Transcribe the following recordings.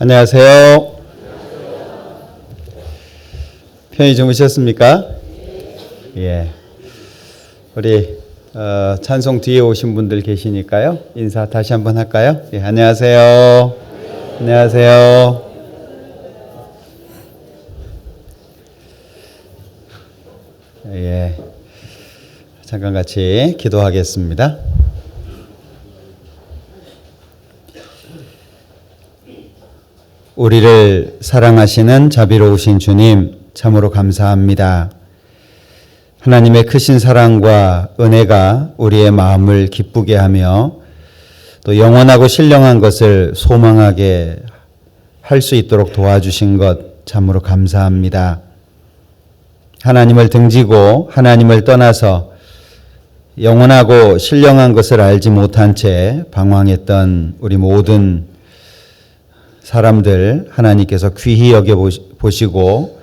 안녕하세요. 편히 주무셨습니까? 예. 우리 찬송 뒤에 오신 분들 계시니까요. 인사 다시 한번 할까요? 예, 안녕하세요. 안녕하세요. 예. 잠깐 같이 기도하겠습니다. 우리를 사랑하시는 자비로우신 주님, 참으로 감사합니다. 하나님의 크신 사랑과 은혜가 우리의 마음을 기쁘게 하며 또 영원하고 신령한 것을 소망하게 할 수 있도록 도와주신 것 참으로 감사합니다. 하나님을 등지고 하나님을 떠나서 영원하고 신령한 것을 알지 못한 채 방황했던 우리 모든 사람들 하나님께서 귀히 여겨보시고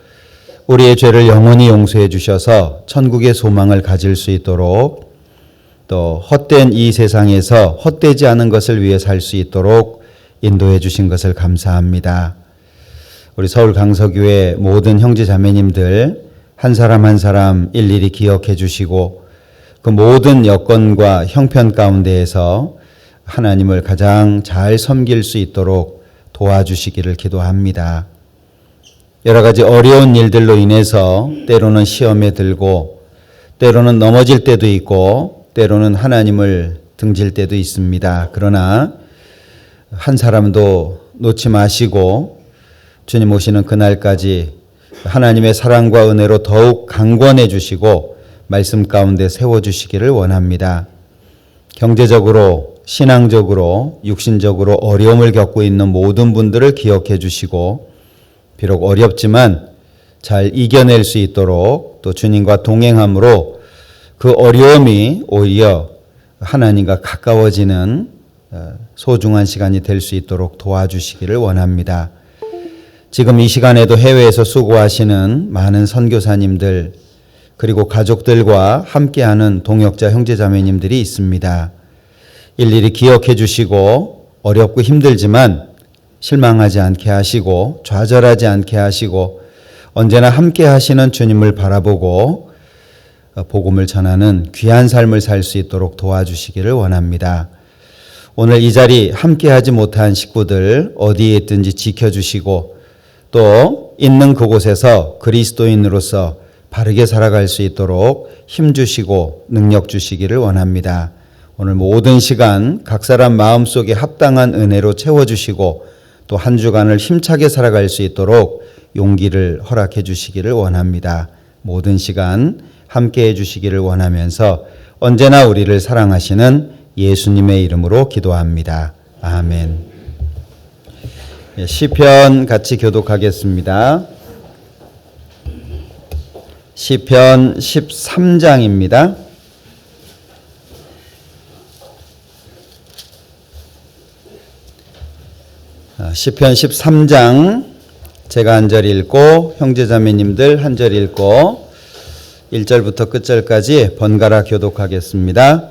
우리의 죄를 영원히 용서해 주셔서 천국의 소망을 가질 수 있도록 또 헛된 이 세상에서 헛되지 않은 것을 위해 살 수 있도록 인도해 주신 것을 감사합니다. 우리 서울 강서교회 모든 형제 자매님들 한 사람 한 사람 일일이 기억해 주시고 그 모든 여건과 형편 가운데에서 하나님을 가장 잘 섬길 수 있도록 도와주시기를 기도합니다. 여러 가지 어려운 일들로 인해서 때로는 시험에 들고 때로는 넘어질 때도 있고 때로는 하나님을 등질 때도 있습니다. 그러나 한 사람도 놓지 마시고 주님 오시는 그날까지 하나님의 사랑과 은혜로 더욱 강권해 주시고 말씀 가운데 세워주시기를 원합니다. 경제적으로 신앙적으로 육신적으로 어려움을 겪고 있는 모든 분들을 기억해 주시고 비록 어렵지만 잘 이겨낼 수 있도록 또 주님과 동행함으로 그 어려움이 오히려 하나님과 가까워지는 소중한 시간이 될 수 있도록 도와주시기를 원합니다. 지금 이 시간에도 해외에서 수고하시는 많은 선교사님들 그리고 가족들과 함께하는 동역자 형제자매님들이 있습니다. 일일이 기억해 주시고 어렵고 힘들지만 실망하지 않게 하시고 좌절하지 않게 하시고 언제나 함께 하시는 주님을 바라보고 복음을 전하는 귀한 삶을 살 수 있도록 도와주시기를 원합니다. 오늘 이 자리 함께 하지 못한 식구들 어디에 있든지 지켜주시고 또 있는 그곳에서 그리스도인으로서 바르게 살아갈 수 있도록 힘 주시고 능력 주시기를 원합니다. 오늘 모든 시간 각 사람 마음속에 합당한 은혜로 채워주시고 또 한 주간을 힘차게 살아갈 수 있도록 용기를 허락해 주시기를 원합니다. 모든 시간 함께해 주시기를 원하면서 언제나 우리를 사랑하시는 예수님의 이름으로 기도합니다. 아멘. 시편 같이 교독하겠습니다. 시편 13장입니다. 시편 13장 제가 한 절 읽고 형제자매님들 한 절 읽고 1절부터 끝절까지 번갈아 교독하겠습니다.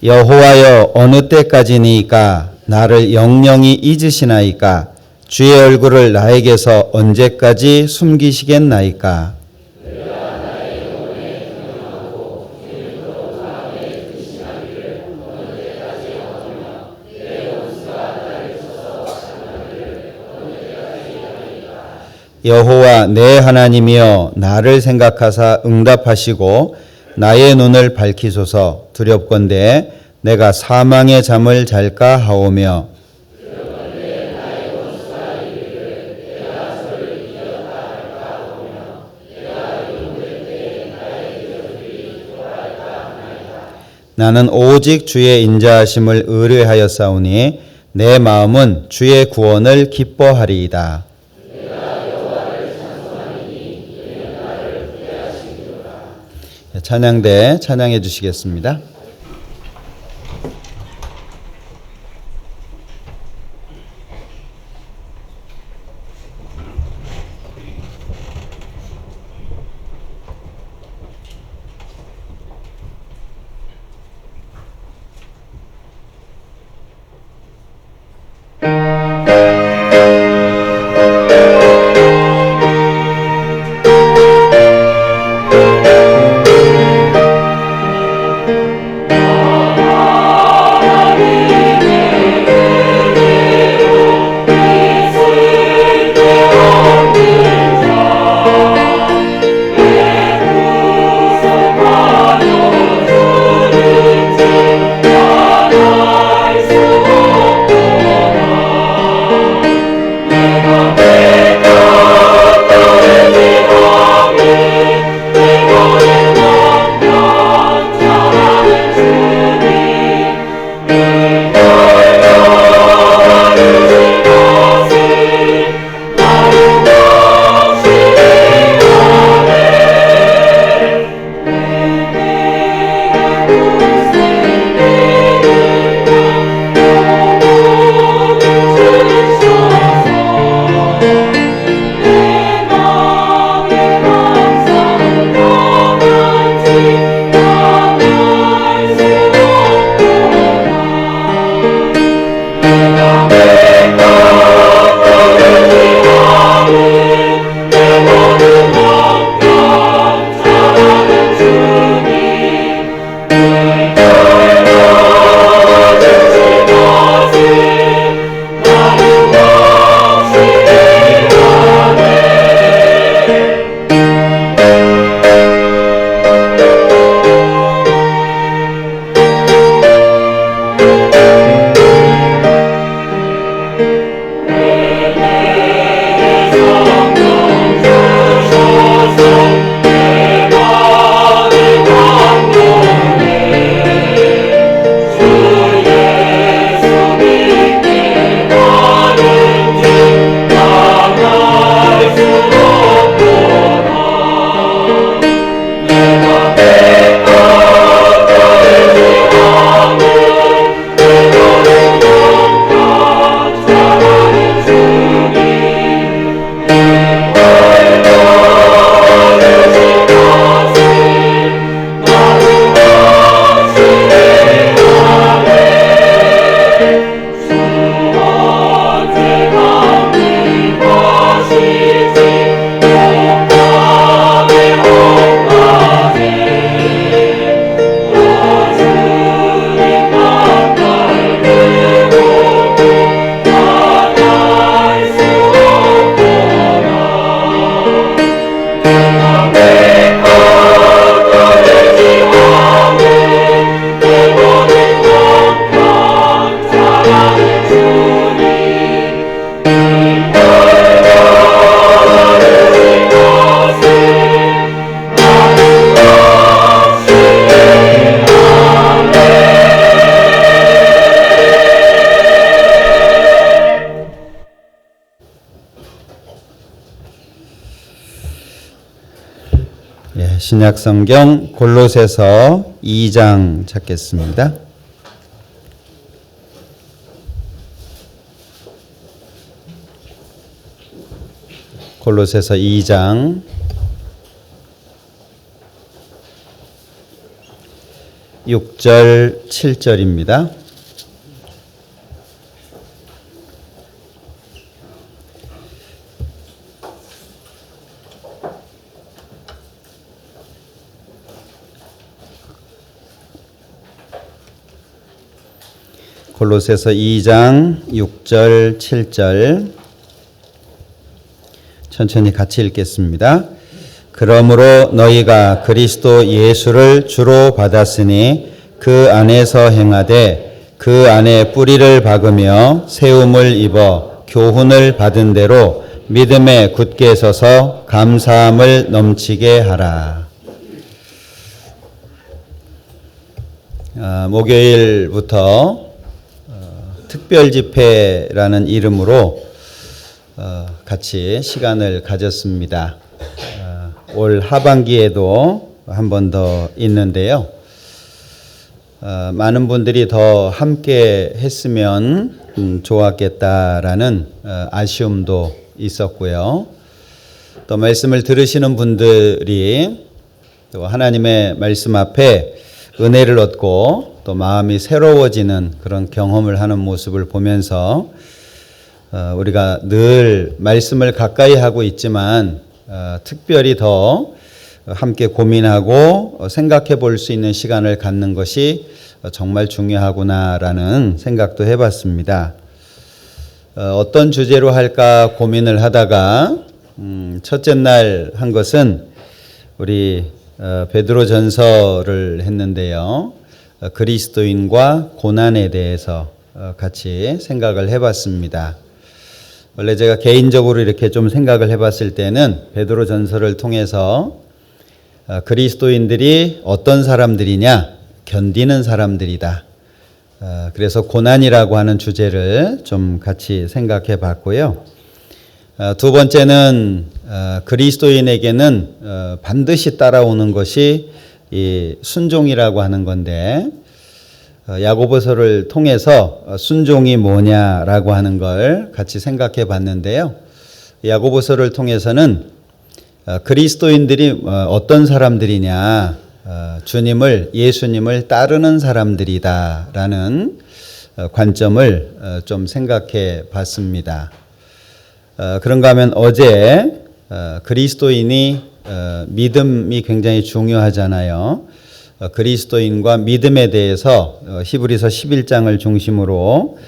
여호와여 어느 때까지니까 나를 영영히 잊으시나이까 주의 얼굴을 나에게서 언제까지 숨기시겠나이까. 여호와 내 하나님이여 나를 생각하사 응답하시고 나의 눈을 밝히소서. 두렵건대 내가 사망의 잠을 잘까 하오며 나는 오직 주의 인자하심을 의뢰하였사오니 내 마음은 주의 구원을 기뻐하리이다. 찬양대 찬양해 주시겠습니다. 신약성경 골로새서 2장 찾겠습니다. 골로새서 2장 6절 7절입니다. 골로새서 2장 6절 7절 천천히 같이 읽겠습니다. 그러므로 너희가 그리스도 예수를 주로 받았으니 그 안에서 행하되 그 안에 뿌리를 박으며 세움을 입어 교훈을 받은 대로 믿음에 굳게 서서 감사함을 넘치게 하라. 목요일부터 특별 집회라는 이름으로 같이 시간을 가졌습니다. 올 하반기에도 한 번 더 있는데요. 많은 분들이 더 함께 했으면 좋았겠다라는 아쉬움도 있었고요. 또 말씀을 들으시는 분들이 또 하나님의 말씀 앞에 은혜를 얻고 또 마음이 새로워지는 그런 경험을 하는 모습을 보면서 우리가 늘 말씀을 가까이 하고 있지만 특별히 더 함께 고민하고 생각해 볼 수 있는 시간을 갖는 것이 정말 중요하구나라는 생각도 해봤습니다. 어떤 주제로 할까 고민을 하다가 첫째 날 한 것은 우리 베드로전서를 했는데요. 그리스도인과 고난에 대해서 같이 생각을 해봤습니다. 원래 제가 개인적으로 이렇게 좀 생각을 해봤을 때는 베드로전서를 통해서 그리스도인들이 어떤 사람들이냐, 견디는 사람들이다. 그래서 고난이라고 하는 주제를 좀 같이 생각해 봤고요. 두 번째는 그리스도인에게는 반드시 따라오는 것이 이 순종이라고 하는 건데 야고보서를 통해서 순종이 뭐냐라고 하는 걸 같이 생각해 봤는데요. 야고보서를 통해서는 그리스도인들이 어떤 사람들이냐, 예수님을 따르는 사람들이다라는 관점을 좀 생각해 봤습니다. 그런가 하면 어제 그리스도인이 믿음이 굉장히 중요하잖아요. 그리스도인과 믿음에 대해서 히브리서 11장을 중심으로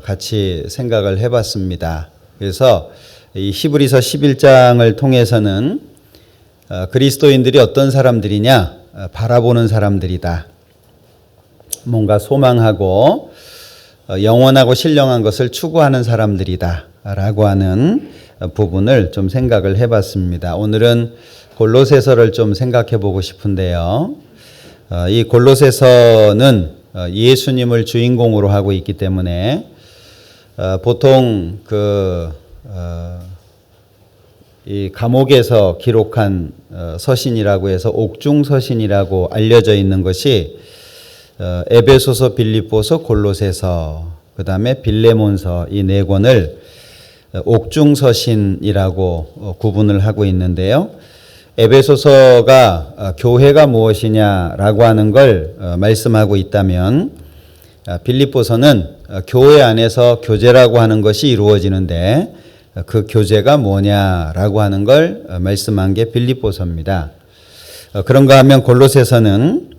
같이 생각을 해봤습니다. 그래서 이 히브리서 11장을 통해서는 그리스도인들이 어떤 사람들이냐, 바라보는 사람들이다. 뭔가 소망하고 영원하고 신령한 것을 추구하는 사람들이다 라고 하는 부분을 좀 생각을 해봤습니다. 오늘은 골로새서를 좀 생각해 보고 싶은데요. 이 골로새서는 예수님을 주인공으로 하고 있기 때문에 보통 이 감옥에서 기록한 서신이라고 해서 옥중서신이라고 알려져 있는 것이 에베소서, 빌립보서, 골로새서, 그 다음에 빌레몬서 이 네 권을 옥중서신이라고 구분을 하고 있는데요. 에베소서가 교회가 무엇이냐라고 하는 걸 말씀하고 있다면 빌립보서는 교회 안에서 교제라고 하는 것이 이루어지는데 그 교제가 뭐냐라고 하는 걸 말씀한 게 빌립보서입니다. 그런가 하면 골로새서는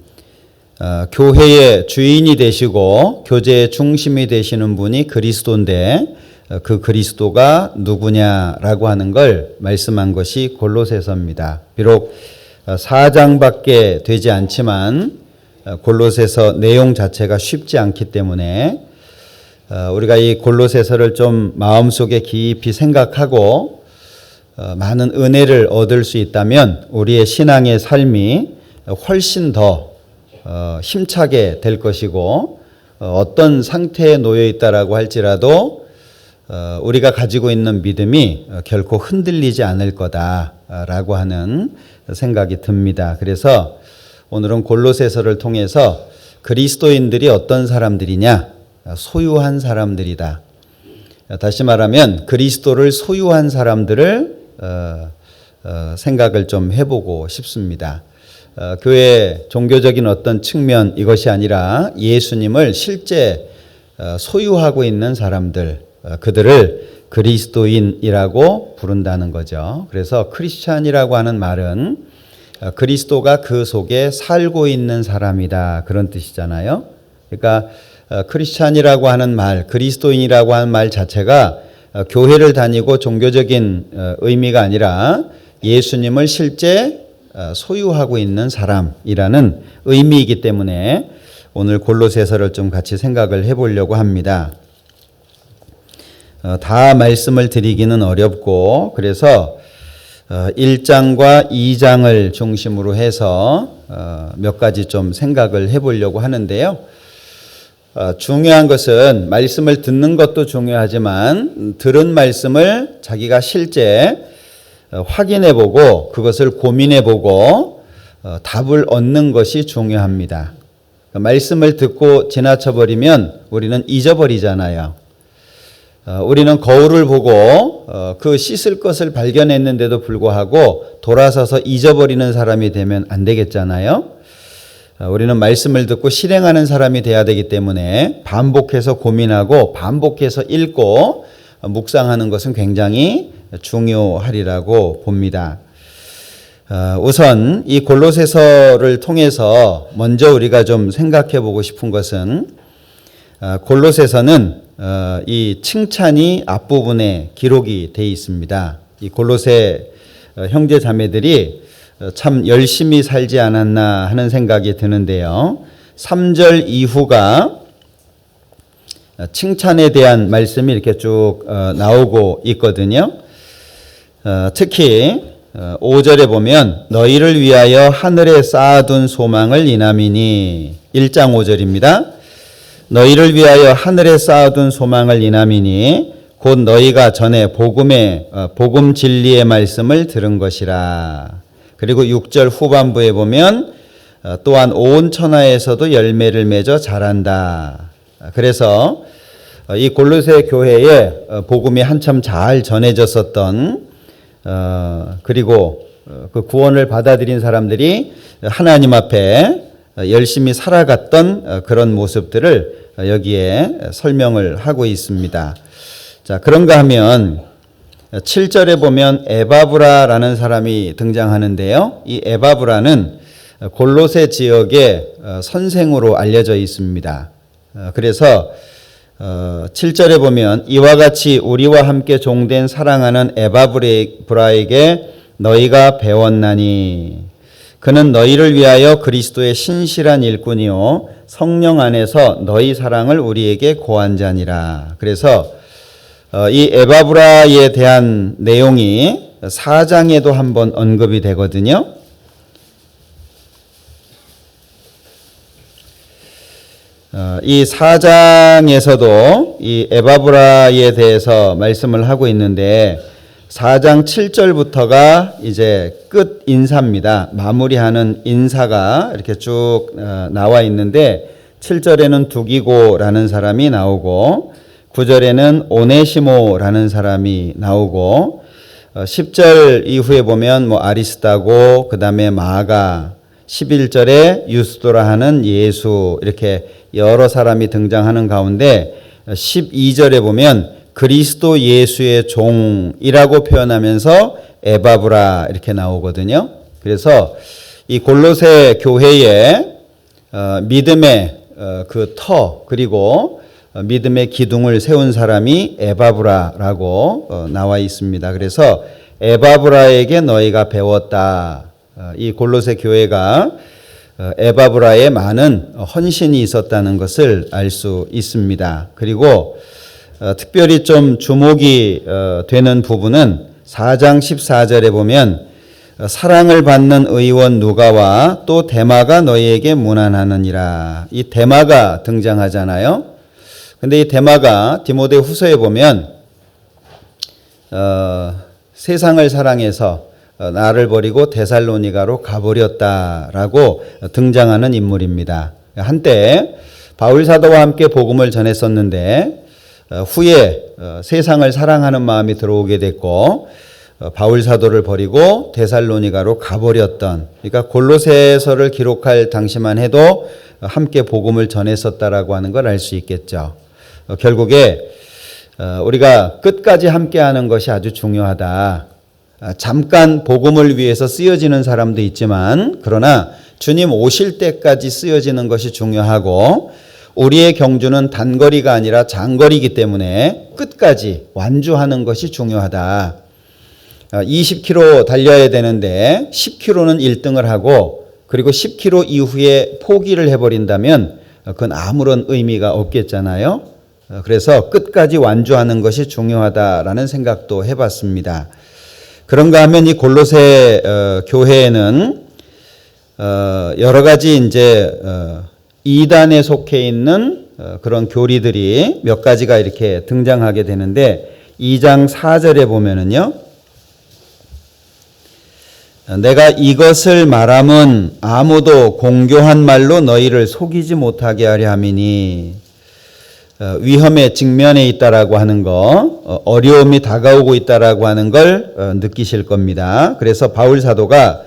교회의 주인이 되시고 교제의 중심이 되시는 분이 그리스도인데 그 그리스도가 누구냐라고 하는 걸 말씀한 것이 골로새서입니다. 비록 4장밖에 되지 않지만 골로새서 내용 자체가 쉽지 않기 때문에 우리가 이 골로새서를 좀 마음속에 깊이 생각하고 많은 은혜를 얻을 수 있다면 우리의 신앙의 삶이 훨씬 더 힘차게 될 것이고 어떤 상태에 놓여 있다라고 할지라도 우리가 가지고 있는 믿음이 결코 흔들리지 않을 거다라고 하는 생각이 듭니다. 그래서 오늘은 골로새서를 통해서 그리스도인들이 어떤 사람들이냐? 소유한 사람들이다. 다시 말하면 그리스도를 소유한 사람들을 생각을 좀 해보고 싶습니다. 교회 종교적인 어떤 측면 이것이 아니라 예수님을 실제 소유하고 있는 사람들, 그들을 그리스도인이라고 부른다는 거죠. 그래서 크리스찬이라고 하는 말은 그리스도가 그 속에 살고 있는 사람이다, 그런 뜻이잖아요. 그러니까 크리스찬이라고 하는 말, 그리스도인이라고 하는 말 자체가 교회를 다니고 종교적인 의미가 아니라 예수님을 실제 소유하고 있는 사람이라는 의미이기 때문에 오늘 골로새서를 좀 같이 생각을 해보려고 합니다. 다 말씀을 드리기는 어렵고 그래서 1장과 2장을 중심으로 해서 몇 가지 좀 생각을 해보려고 하는데요. 중요한 것은 말씀을 듣는 것도 중요하지만 들은 말씀을 자기가 실제 확인해보고 그것을 고민해보고 답을 얻는 것이 중요합니다. 말씀을 듣고 지나쳐버리면 우리는 잊어버리잖아요. 우리는 거울을 보고 그 씻을 것을 발견했는데도 불구하고 돌아서서 잊어버리는 사람이 되면 안 되겠잖아요. 우리는 말씀을 듣고 실행하는 사람이 돼야 되기 때문에 반복해서 고민하고 반복해서 읽고 묵상하는 것은 굉장히 중요하리라고 봅니다. 우선 이 골로새서를 통해서 먼저 우리가 좀 생각해 보고 싶은 것은 골로새서는 이 칭찬이 앞부분에 기록이 되어 있습니다. 이 골로새 형제 자매들이 참 열심히 살지 않았나 하는 생각이 드는데요. 3절 이후가 칭찬에 대한 말씀이 이렇게 쭉 나오고 있거든요. 특히 5절에 보면 너희를 위하여 하늘에 쌓아둔 소망을 인함이니 1장 5절입니다. 너희를 위하여 하늘에 쌓아둔 소망을 인함이니 곧 너희가 전에 복음 진리의 말씀을 들은 것이라. 그리고 6절 후반부에 보면 또한 온 천하에서도 열매를 맺어 자란다. 그래서 이 골로새 교회에 복음이 한참 잘 전해졌었던 그리고 그 구원을 받아들인 사람들이 하나님 앞에 열심히 살아갔던 그런 모습들을 여기에 설명을 하고 있습니다. 자, 그런가 하면 7절에 보면 에바브라라는 사람이 등장하는데요. 이 에바브라는 골로새 지역의 선생으로 알려져 있습니다. 그래서 7절에 보면 이와 같이 우리와 함께 종된 사랑하는 에바브라에게 너희가 배웠나니 그는 너희를 위하여 그리스도의 신실한 일꾼이요 성령 안에서 너희 사랑을 우리에게 고한 자니라. 그래서 이 에바브라에 대한 내용이 4장에도 한번 언급이 되거든요. 이 4장에서도 이 에바브라에 대해서 말씀을 하고 있는데 4장 7절부터가 이제 끝 인사입니다. 마무리하는 인사가 이렇게 쭉 나와 있는데 7절에는 두기고라는 사람이 나오고 9절에는 오네시모라는 사람이 나오고 10절 이후에 보면 뭐 아리스다고 그다음에 마가 11절에 유스도라 하는 예수 이렇게 여러 사람이 등장하는 가운데 12절에 보면 그리스도 예수의 종이라고 표현하면서 에바브라 이렇게 나오거든요. 그래서 이 골로새 교회의 믿음의 그 터 그리고 믿음의 기둥을 세운 사람이 에바브라라고 나와 있습니다. 그래서 에바브라에게 너희가 배웠다. 이 골로새 교회가 에바브라에 많은 헌신이 있었다는 것을 알 수 있습니다. 그리고 특별히 좀 주목이 되는 부분은 4장 14절에 보면 사랑을 받는 의원 누가와 또 데마가 너희에게 문안하느니라. 이 데마가 등장하잖아요. 근데 이 데마가 디모데 후서에 보면 세상을 사랑해서 나를 버리고 데살로니가로 가버렸다라고 등장하는 인물입니다. 한때 바울 사도와 함께 복음을 전했었는데 후에 세상을 사랑하는 마음이 들어오게 됐고 바울 사도를 버리고 데살로니가로 가버렸던, 그러니까 골로새서를 기록할 당시만 해도 함께 복음을 전했었다라고 하는 걸 알 수 있겠죠. 결국에 우리가 끝까지 함께하는 것이 아주 중요하다. 잠깐 복음을 위해서 쓰여지는 사람도 있지만 그러나 주님 오실 때까지 쓰여지는 것이 중요하고, 우리의 경주는 단거리가 아니라 장거리이기 때문에 끝까지 완주하는 것이 중요하다. 20km 달려야 되는데 10km는 1등을 하고 그리고 10km 이후에 포기를 해버린다면 그건 아무런 의미가 없겠잖아요. 그래서 끝까지 완주하는 것이 중요하다라는 생각도 해봤습니다. 그런가 하면 이 골로새 교회에는 여러 가지 이제 이단에 속해 있는 그런 교리들이 몇 가지가 이렇게 등장하게 되는데 2장 4절에 보면은요, 내가 이것을 말함은 아무도 공교한 말로 너희를 속이지 못하게 하려 함이니, 위험에 직면해 있다라고 하는 거, 어려움이 다가오고 있다라고 하는 걸 느끼실 겁니다. 그래서 바울 사도가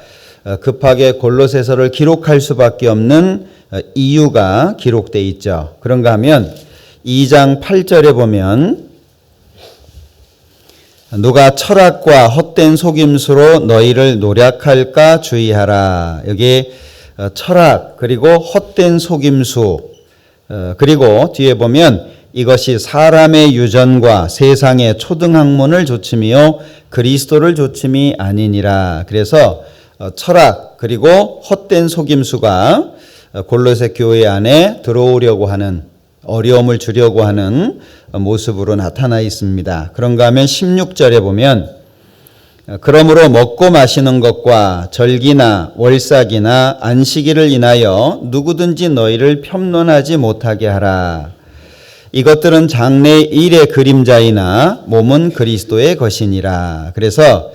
급하게 골로새서를 기록할 수밖에 없는 이유가 기록되어 있죠. 그런가 하면 2장 8절에 보면 누가 철학과 헛된 속임수로 너희를 노략할까 주의하라. 여기 철학 그리고 헛된 속임수, 그리고 뒤에 보면 이것이 사람의 유전과 세상의 초등학문을 조침이요 그리스도를 조침이 아니니라. 그래서 철학 그리고 헛된 속임수가 골로새 교회 안에 들어오려고 하는, 어려움을 주려고 하는 모습으로 나타나 있습니다. 그런가 하면 16절에 보면 그러므로 먹고 마시는 것과 절기나 월삭이나 안식일을 인하여 누구든지 너희를 편론하지 못하게 하라. 이것들은 장래 일의 그림자이나 몸은 그리스도의 것이니라. 그래서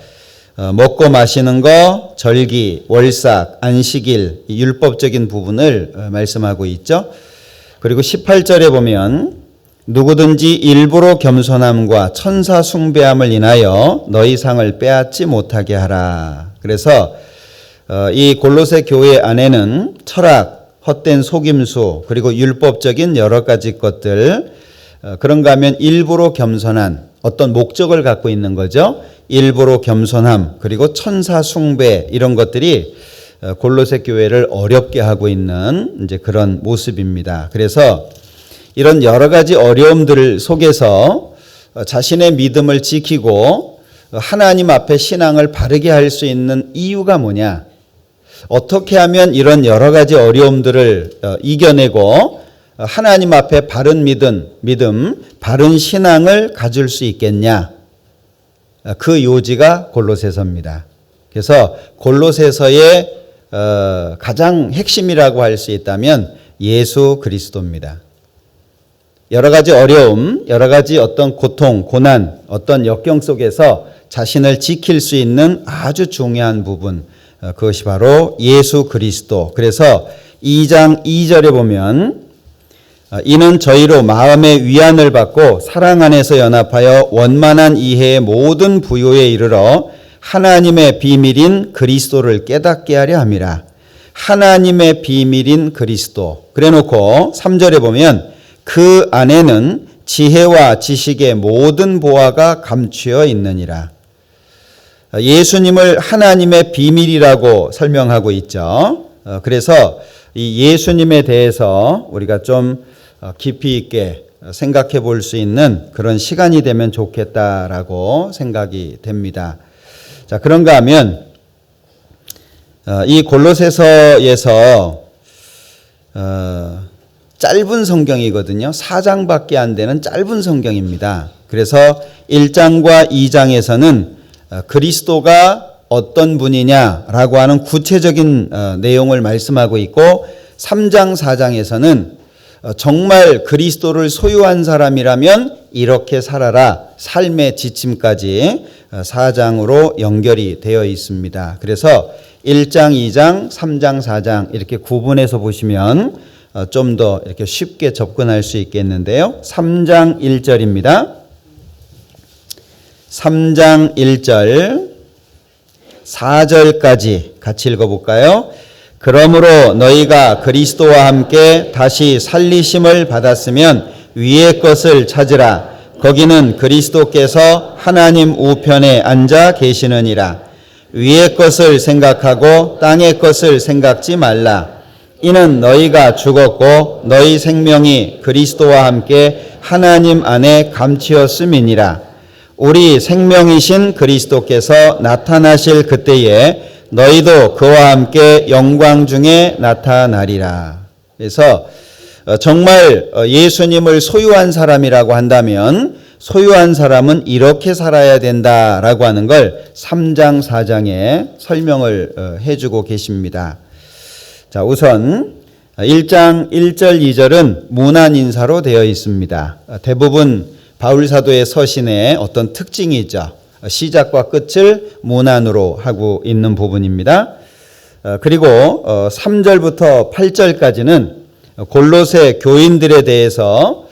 먹고 마시는 거, 절기, 월삭, 안식일, 율법적인 부분을 말씀하고 있죠. 그리고 18절에 보면 누구든지 일부러 겸손함과 천사 숭배함을 인하여 너희 상을 빼앗지 못하게 하라. 그래서 이 골로새 교회 안에는 철학, 헛된 속임수, 그리고 율법적인 여러 가지 것들, 그런가 하면 일부러 겸손한 어떤 목적을 갖고 있는 거죠. 일부러 겸손함, 그리고 천사 숭배, 이런 것들이 골로새 교회를 어렵게 하고 있는 이제 그런 모습입니다. 그래서 이런 여러 가지 어려움들 속에서 자신의 믿음을 지키고 하나님 앞에 신앙을 바르게 할 수 있는 이유가 뭐냐? 어떻게 하면 이런 여러 가지 어려움들을 이겨내고 하나님 앞에 바른 믿음, 바른 신앙을 가질 수 있겠냐? 그 요지가 골로새서입니다. 그래서 골로새서의 가장 핵심이라고 할 수 있다면 예수 그리스도입니다. 여러 가지 어려움, 여러 가지 어떤 고통, 고난, 어떤 역경 속에서 자신을 지킬 수 있는 아주 중요한 부분, 그것이 바로 예수 그리스도. 그래서 2장 2절에 보면 이는 저희로 마음의 위안을 받고 사랑 안에서 연합하여 원만한 이해의 모든 부요에 이르러 하나님의 비밀인 그리스도를 깨닫게 하려 함이라. 하나님의 비밀인 그리스도. 그래놓고 3절에 보면 그 안에는 지혜와 지식의 모든 보화가 감추어 있느니라. 예수님을 하나님의 비밀이라고 설명하고 있죠. 그래서 이 예수님에 대해서 우리가 좀 깊이 있게 생각해 볼 수 있는 그런 시간이 되면 좋겠다라고 생각이 됩니다. 자, 그런가 하면 이 골로새서에서 짧은 성경이거든요. 4장밖에 안 되는 짧은 성경입니다. 그래서 1장과 2장에서는 그리스도가 어떤 분이냐라고 하는 구체적인 내용을 말씀하고 있고 3장, 4장에서는 정말 그리스도를 소유한 사람이라면 이렇게 살아라. 삶의 지침까지 4장으로 연결이 되어 있습니다. 그래서 1장, 2장, 3장, 4장 이렇게 구분해서 보시면 좀 더 이렇게 쉽게 접근할 수 있겠는데요. 3장 1절입니다. 3장 1절 4절까지 같이 읽어볼까요? 그러므로 너희가 그리스도와 함께 다시 살리심을 받았으면 위의 것을 찾으라. 거기는 그리스도께서 하나님 우편에 앉아 계시느니라. 위의 것을 생각하고 땅의 것을 생각지 말라. 이는 너희가 죽었고 너희 생명이 그리스도와 함께 하나님 안에 감추었음이니라. 우리 생명이신 그리스도께서 나타나실 그때에 너희도 그와 함께 영광 중에 나타나리라. 그래서 정말 예수님을 소유한 사람이라고 한다면 소유한 사람은 이렇게 살아야 된다라고 하는 걸 3장 4장에 설명을 해주고 계십니다. 자, 우선 1장 1절 2절은 문안 인사로 되어 있습니다. 대부분 바울 사도의 서신의 어떤 특징이 있죠. 시작과 끝을 문안으로 하고 있는 부분입니다. 그리고 3절부터 8절까지는 골로새 교인들에 대해서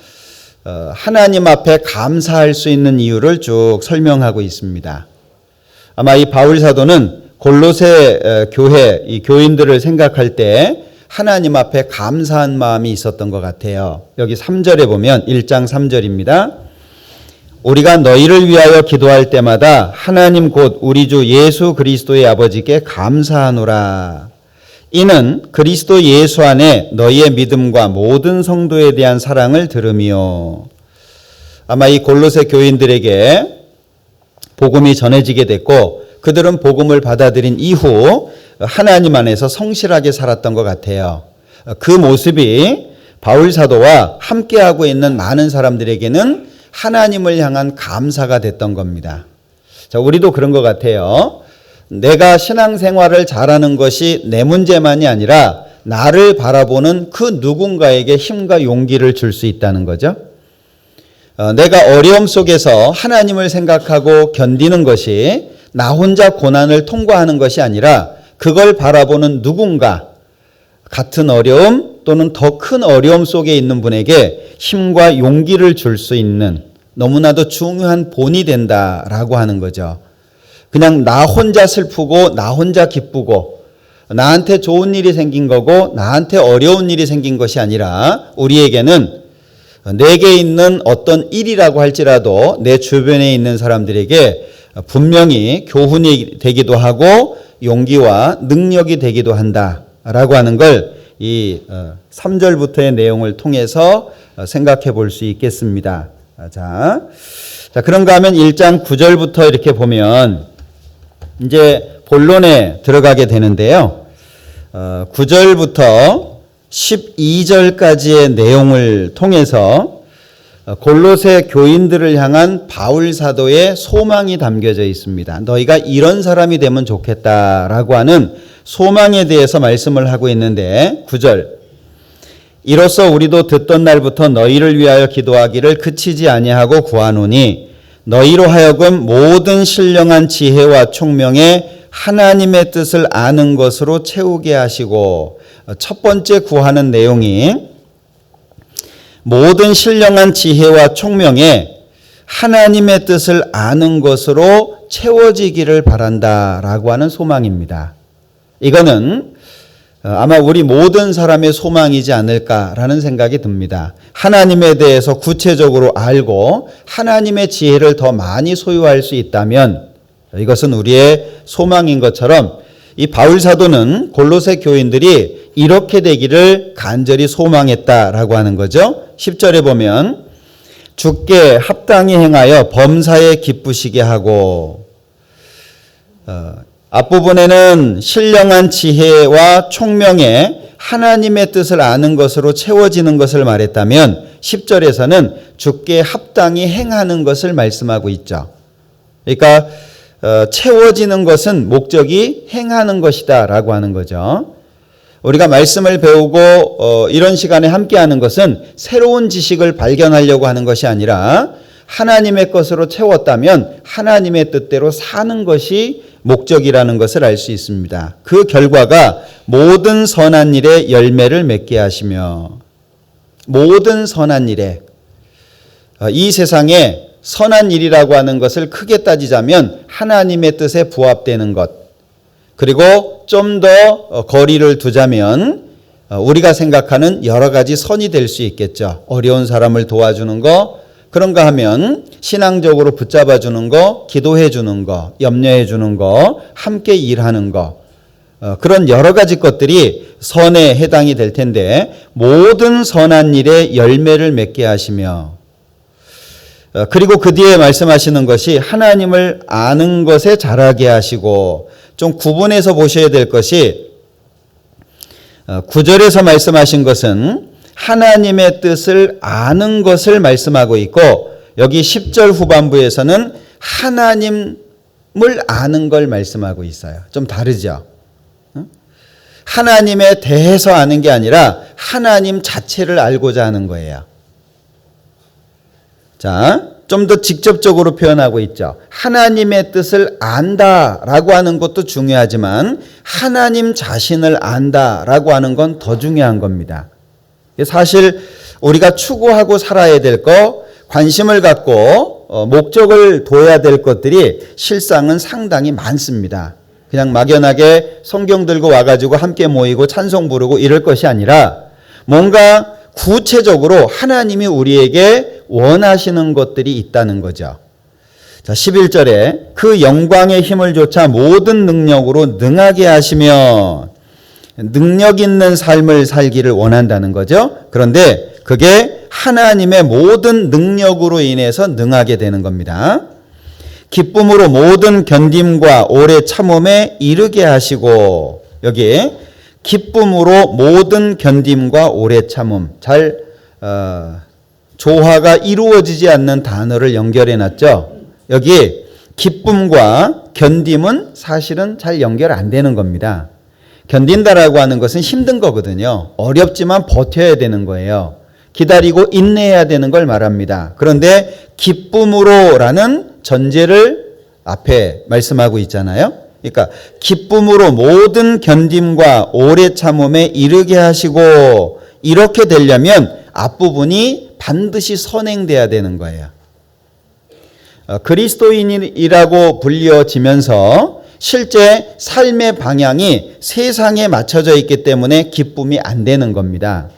하나님 앞에 감사할 수 있는 이유를 쭉 설명하고 있습니다. 아마 이 바울 사도는 골로새 교회 이 교인들을 생각할 때 하나님 앞에 감사한 마음이 있었던 것 같아요. 여기 3절에 보면 1장 3절입니다. 우리가 너희를 위하여 기도할 때마다 하나님 곧 우리 주 예수 그리스도의 아버지께 감사하노라. 이는 그리스도 예수 안에 너희의 믿음과 모든 성도에 대한 사랑을 들음이요. 아마 이 골로새 교인들에게 복음이 전해지게 됐고 그들은 복음을 받아들인 이후 하나님 안에서 성실하게 살았던 것 같아요. 그 모습이 바울 사도와 함께하고 있는 많은 사람들에게는 하나님을 향한 감사가 됐던 겁니다. 자, 우리도 그런 것 같아요. 내가 신앙생활을 잘하는 것이 내 문제만이 아니라 나를 바라보는 그 누군가에게 힘과 용기를 줄 수 있다는 거죠. 내가 어려움 속에서 하나님을 생각하고 견디는 것이 나 혼자 고난을 통과하는 것이 아니라 그걸 바라보는 누군가 같은 어려움 또는 더 큰 어려움 속에 있는 분에게 힘과 용기를 줄 수 있는 너무나도 중요한 본이 된다라고 하는 거죠. 그냥 나 혼자 슬프고 나 혼자 기쁘고 나한테 좋은 일이 생긴 거고 나한테 어려운 일이 생긴 것이 아니라 우리에게는 내게 있는 어떤 일이라고 할지라도 내 주변에 있는 사람들에게 분명히 교훈이 되기도 하고 용기와 능력이 되기도 한다라고 하는 걸 이 3절부터의 내용을 통해서 생각해 볼 수 있겠습니다. 자, 그런가 하면 1장 9절부터 이렇게 보면 이제 본론에 들어가게 되는데요. 9절부터 12절까지의 내용을 통해서 골로새 교인들을 향한 바울 사도의 소망이 담겨져 있습니다. 너희가 이런 사람이 되면 좋겠다라고 하는 소망에 대해서 말씀을 하고 있는데 9절 이로써 우리도 듣던 날부터 너희를 위하여 기도하기를 그치지 아니하고 구하노니 너희로 하여금 모든 신령한 지혜와 총명에 하나님의 뜻을 아는 것으로 채우게 하시고 첫 번째 구하는 내용이 모든 신령한 지혜와 총명에 하나님의 뜻을 아는 것으로 채워지기를 바란다라고 하는 소망입니다. 이거는 아마 우리 모든 사람의 소망이지 않을까라는 생각이 듭니다. 하나님에 대해서 구체적으로 알고 하나님의 지혜를 더 많이 소유할 수 있다면 이것은 우리의 소망인 것처럼 이 바울 사도는 골로새 교인들이 이렇게 되기를 간절히 소망했다라고 하는 거죠. 10절에 보면 주께 합당히 행하여 범사에 기쁘시게 하고 앞부분에는 신령한 지혜와 총명에 하나님의 뜻을 아는 것으로 채워지는 것을 말했다면 10절에서는 주께 합당히 행하는 것을 말씀하고 있죠. 그러니까 채워지는 것은 목적이 행하는 것이다 라고 하는 거죠. 우리가 말씀을 배우고 이런 시간에 함께하는 것은 새로운 지식을 발견하려고 하는 것이 아니라 하나님의 것으로 채웠다면 하나님의 뜻대로 사는 것이 목적이라는 것을 알 수 있습니다. 그 결과가 모든 선한 일에 열매를 맺게 하시며, 모든 선한 일에, 이 세상에 선한 일이라고 하는 것을 크게 따지자면 하나님의 뜻에 부합되는 것, 그리고 좀 더 거리를 두자면 우리가 생각하는 여러 가지 선이 될 수 있겠죠. 어려운 사람을 도와주는 거, 그런가 하면 신앙적으로 붙잡아 주는 거, 기도해 주는 거, 염려해 주는 거, 함께 일하는 거, 그런 여러 가지 것들이 선에 해당이 될 텐데 모든 선한 일에 열매를 맺게 하시며, 그리고 그 뒤에 말씀하시는 것이 하나님을 아는 것에 자라게 하시고, 좀 구분해서 보셔야 될 것이 9절에서 말씀하신 것은 하나님의 뜻을 아는 것을 말씀하고 있고, 여기 10절 후반부에서는 하나님을 아는 걸 말씀하고 있어요. 좀 다르죠. 하나님에 대해서 아는 게 아니라 하나님 자체를 알고자 하는 거예요. 자, 좀 더 직접적으로 표현하고 있죠. 하나님의 뜻을 안다라고 하는 것도 중요하지만 하나님 자신을 안다라고 하는 건 더 중요한 겁니다. 사실 우리가 추구하고 살아야 될 거, 관심을 갖고 목적을 둬야 될 것들이 실상은 상당히 많습니다. 그냥 막연하게 성경 들고 와가지고 함께 모이고 찬송 부르고 이럴 것이 아니라 뭔가 구체적으로 하나님이 우리에게 원하시는 것들이 있다는 거죠. 자, 11절에 그 영광의 힘을 조차 모든 능력으로 능하게 하시며, 능력 있는 삶을 살기를 원한다는 거죠. 그런데 그게 하나님의 모든 능력으로 인해서 능하게 되는 겁니다. 기쁨으로 모든 견딤과 오래 참음에 이르게 하시고, 여기 기쁨으로 모든 견딤과 오래 참음, 잘 조화가 이루어지지 않는 단어를 연결해 놨죠. 여기 기쁨과 견딤은 사실은 잘 연결 안 되는 겁니다. 견딘다라고 하는 것은 힘든 거거든요. 어렵지만 버텨야 되는 거예요. 기다리고 인내해야 되는 걸 말합니다. 그런데 기쁨으로라는 전제를 앞에 말씀하고 있잖아요. 그러니까 기쁨으로 모든 견딤과 오래 참음에 이르게 하시고, 이렇게 되려면 앞부분이 반드시 선행돼야 되는 거예요. 그리스도인이라고 불려지면서 실제 삶의 방향이 세상에 맞춰져 있기 때문에 기쁨이 안 되는 겁니다.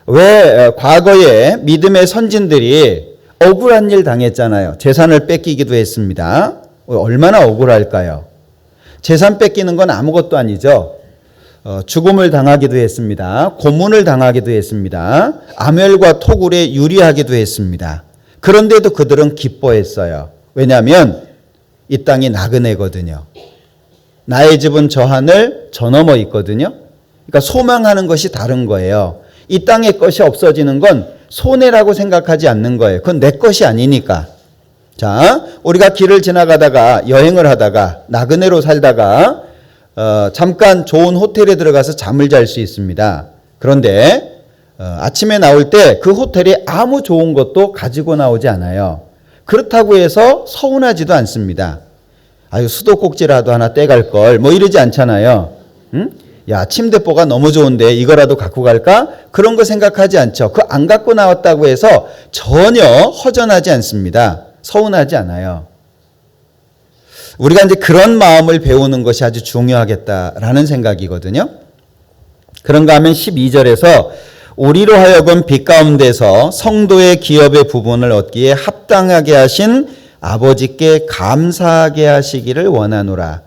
왜 과거에 믿음의 선진들이 억울한 일 당했잖아요. 재산을 뺏기기도 했습니다. 얼마나 억울할까요? 재산 뺏기는 건 아무것도 아니죠. 죽음을 당하기도 했습니다. 고문을 당하기도 했습니다. 암혈과 토굴에 유리하기도 했습니다. 그런데도 그들은 기뻐했어요. 왜냐하면 이 땅이 나그네거든요. 나의 집은 저 하늘 저 너머 있거든요. 그러니까 소망하는 것이 다른 거예요. 이 땅의 것이 없어지는 건 손해라고 생각하지 않는 거예요. 그건 내 것이 아니니까. 자, 우리가 길을 지나가다가 여행을 하다가 나그네로 살다가 잠깐 좋은 호텔에 들어가서 잠을 잘 수 있습니다. 그런데 아침에 나올 때 그 호텔이 아무 좋은 것도 가지고 나오지 않아요. 그렇다고 해서 서운하지도 않습니다. 아유, 수도꼭지라도 하나 떼갈 걸 뭐 이러지 않잖아요. 응? 야, 침대뽀가 너무 좋은데 이거라도 갖고 갈까? 그런 거 생각하지 않죠. 그 안 갖고 나왔다고 해서 전혀 허전하지 않습니다. 서운하지 않아요. 우리가 이제 그런 마음을 배우는 것이 아주 중요하겠다라는 생각이거든요. 그런가 하면 12절에서 우리로 하여금 빛 가운데서 성도의 기업의 부분을 얻기에 합당하게 하신 아버지께 감사하게 하시기를 원하노라.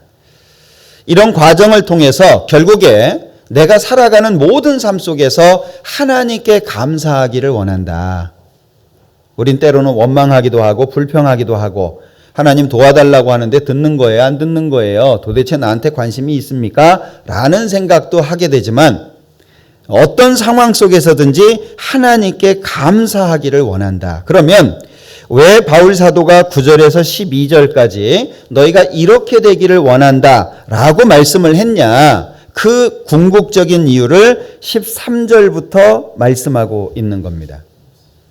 이런 과정을 통해서 결국에 내가 살아가는 모든 삶 속에서 하나님께 감사하기를 원한다. 우린 때로는 원망하기도 하고 불평하기도 하고, 하나님 도와달라고 하는데 듣는 거예요? 안 듣는 거예요? 도대체 나한테 관심이 있습니까? 라는 생각도 하게 되지만 어떤 상황 속에서든지 하나님께 감사하기를 원한다. 그러면 왜 바울 사도가 9절에서 12절까지 너희가 이렇게 되기를 원한다 라고 말씀을 했냐? 그 궁극적인 이유를 13절부터 말씀하고 있는 겁니다.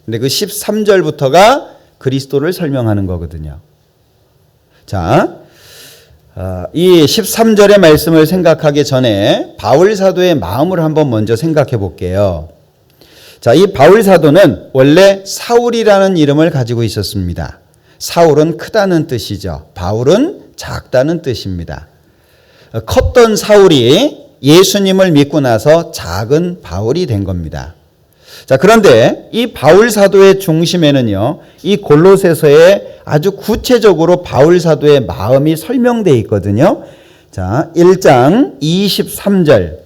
근데 그 13절부터가 그리스도를 설명하는 거거든요. 자, 이 13절의 말씀을 생각하기 전에 바울 사도의 마음을 한번 먼저 생각해 볼게요. 자, 이 바울 사도는 원래 사울이라는 이름을 가지고 있었습니다. 사울은 크다는 뜻이죠. 바울은 작다는 뜻입니다. 컸던 사울이 예수님을 믿고 나서 작은 바울이 된 겁니다. 자, 그런데 이 바울 사도의 중심에는요, 이 골로새서에 아주 구체적으로 바울 사도의 마음이 설명되어 있거든요. 자, 1장 23절.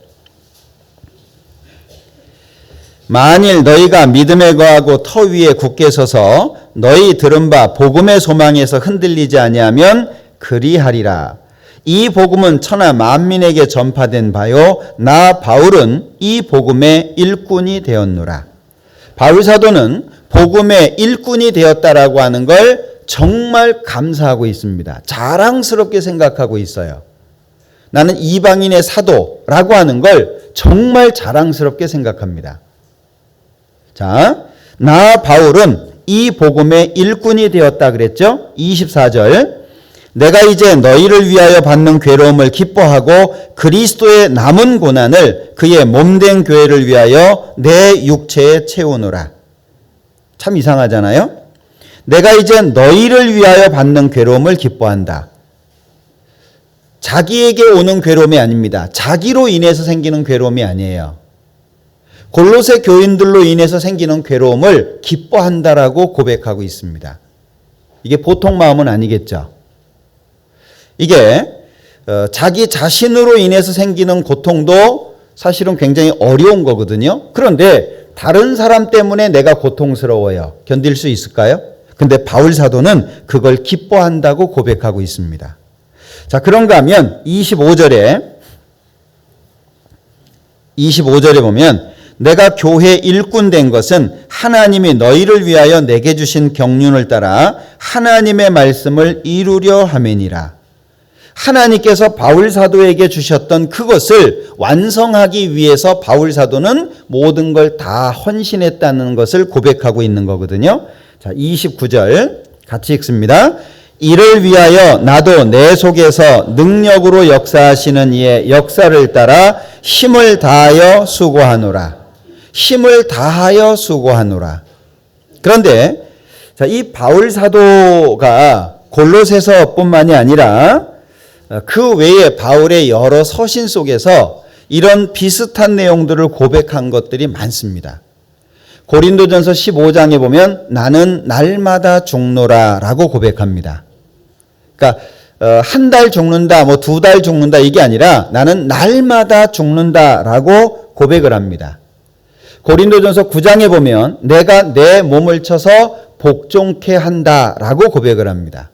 만일 너희가 믿음에 거하고 터 위에 굳게 서서 너희 들은 바 복음의 소망에서 흔들리지 아니하면 그리하리라. 이 복음은 천하 만민에게 전파된 바요 나 바울은 이 복음의 일꾼이 되었노라. 바울 사도는 복음의 일꾼이 되었다라고 하는 걸 정말 감사하고 있습니다. 자랑스럽게 생각하고 있어요. 나는 이방인의 사도라고 하는 걸 정말 자랑스럽게 생각합니다. 자, 나 바울은 이 복음의 일꾼이 되었다 그랬죠? 24절. 내가 이제 너희를 위하여 받는 괴로움을 기뻐하고 그리스도의 남은 고난을 그의 몸된 교회를 위하여 내 육체에 채우노라. 참 이상하잖아요? 내가 이제 너희를 위하여 받는 괴로움을 기뻐한다. 자기에게 오는 괴로움이 아닙니다. 자기로 인해서 생기는 괴로움이 아니에요. 골로새 교인들로 인해서 생기는 괴로움을 기뻐한다라고 고백하고 있습니다. 이게 보통 마음은 아니겠죠. 이게 자기 자신으로 인해서 생기는 고통도 사실은 굉장히 어려운 거거든요. 그런데 다른 사람 때문에 내가 고통스러워요. 견딜 수 있을까요? 근데 바울 사도는 그걸 기뻐한다고 고백하고 있습니다. 자, 그런가 하면 25절에 보면 내가 교회 일꾼 된 것은 하나님이 너희를 위하여 내게 주신 경륜을 따라 하나님의 말씀을 이루려 함이니라. 하나님께서 바울 사도에게 주셨던 그것을 완성하기 위해서 바울 사도는 모든 걸 다 헌신했다는 것을 고백하고 있는 거거든요. 자, 29절 같이 읽습니다. 이를 위하여 나도 내 속에서 능력으로 역사하시는 이의 역사를 따라 힘을 다하여 수고하노라. 힘을 다하여 수고하노라. 그런데 자, 이 바울 사도가 골로새서뿐만이 아니라 그 외에 바울의 여러 서신 속에서 이런 비슷한 내용들을 고백한 것들이 많습니다. 고린도전서 15장에 보면 나는 날마다 죽노라 라고 고백합니다. 그러니까 한 달 죽는다, 뭐 2달 죽는다 이게 아니라 나는 날마다 죽는다 라고 고백을 합니다. 고린도전서 9장에 보면 내가 내 몸을 쳐서 복종케 한다 라고 고백을 합니다.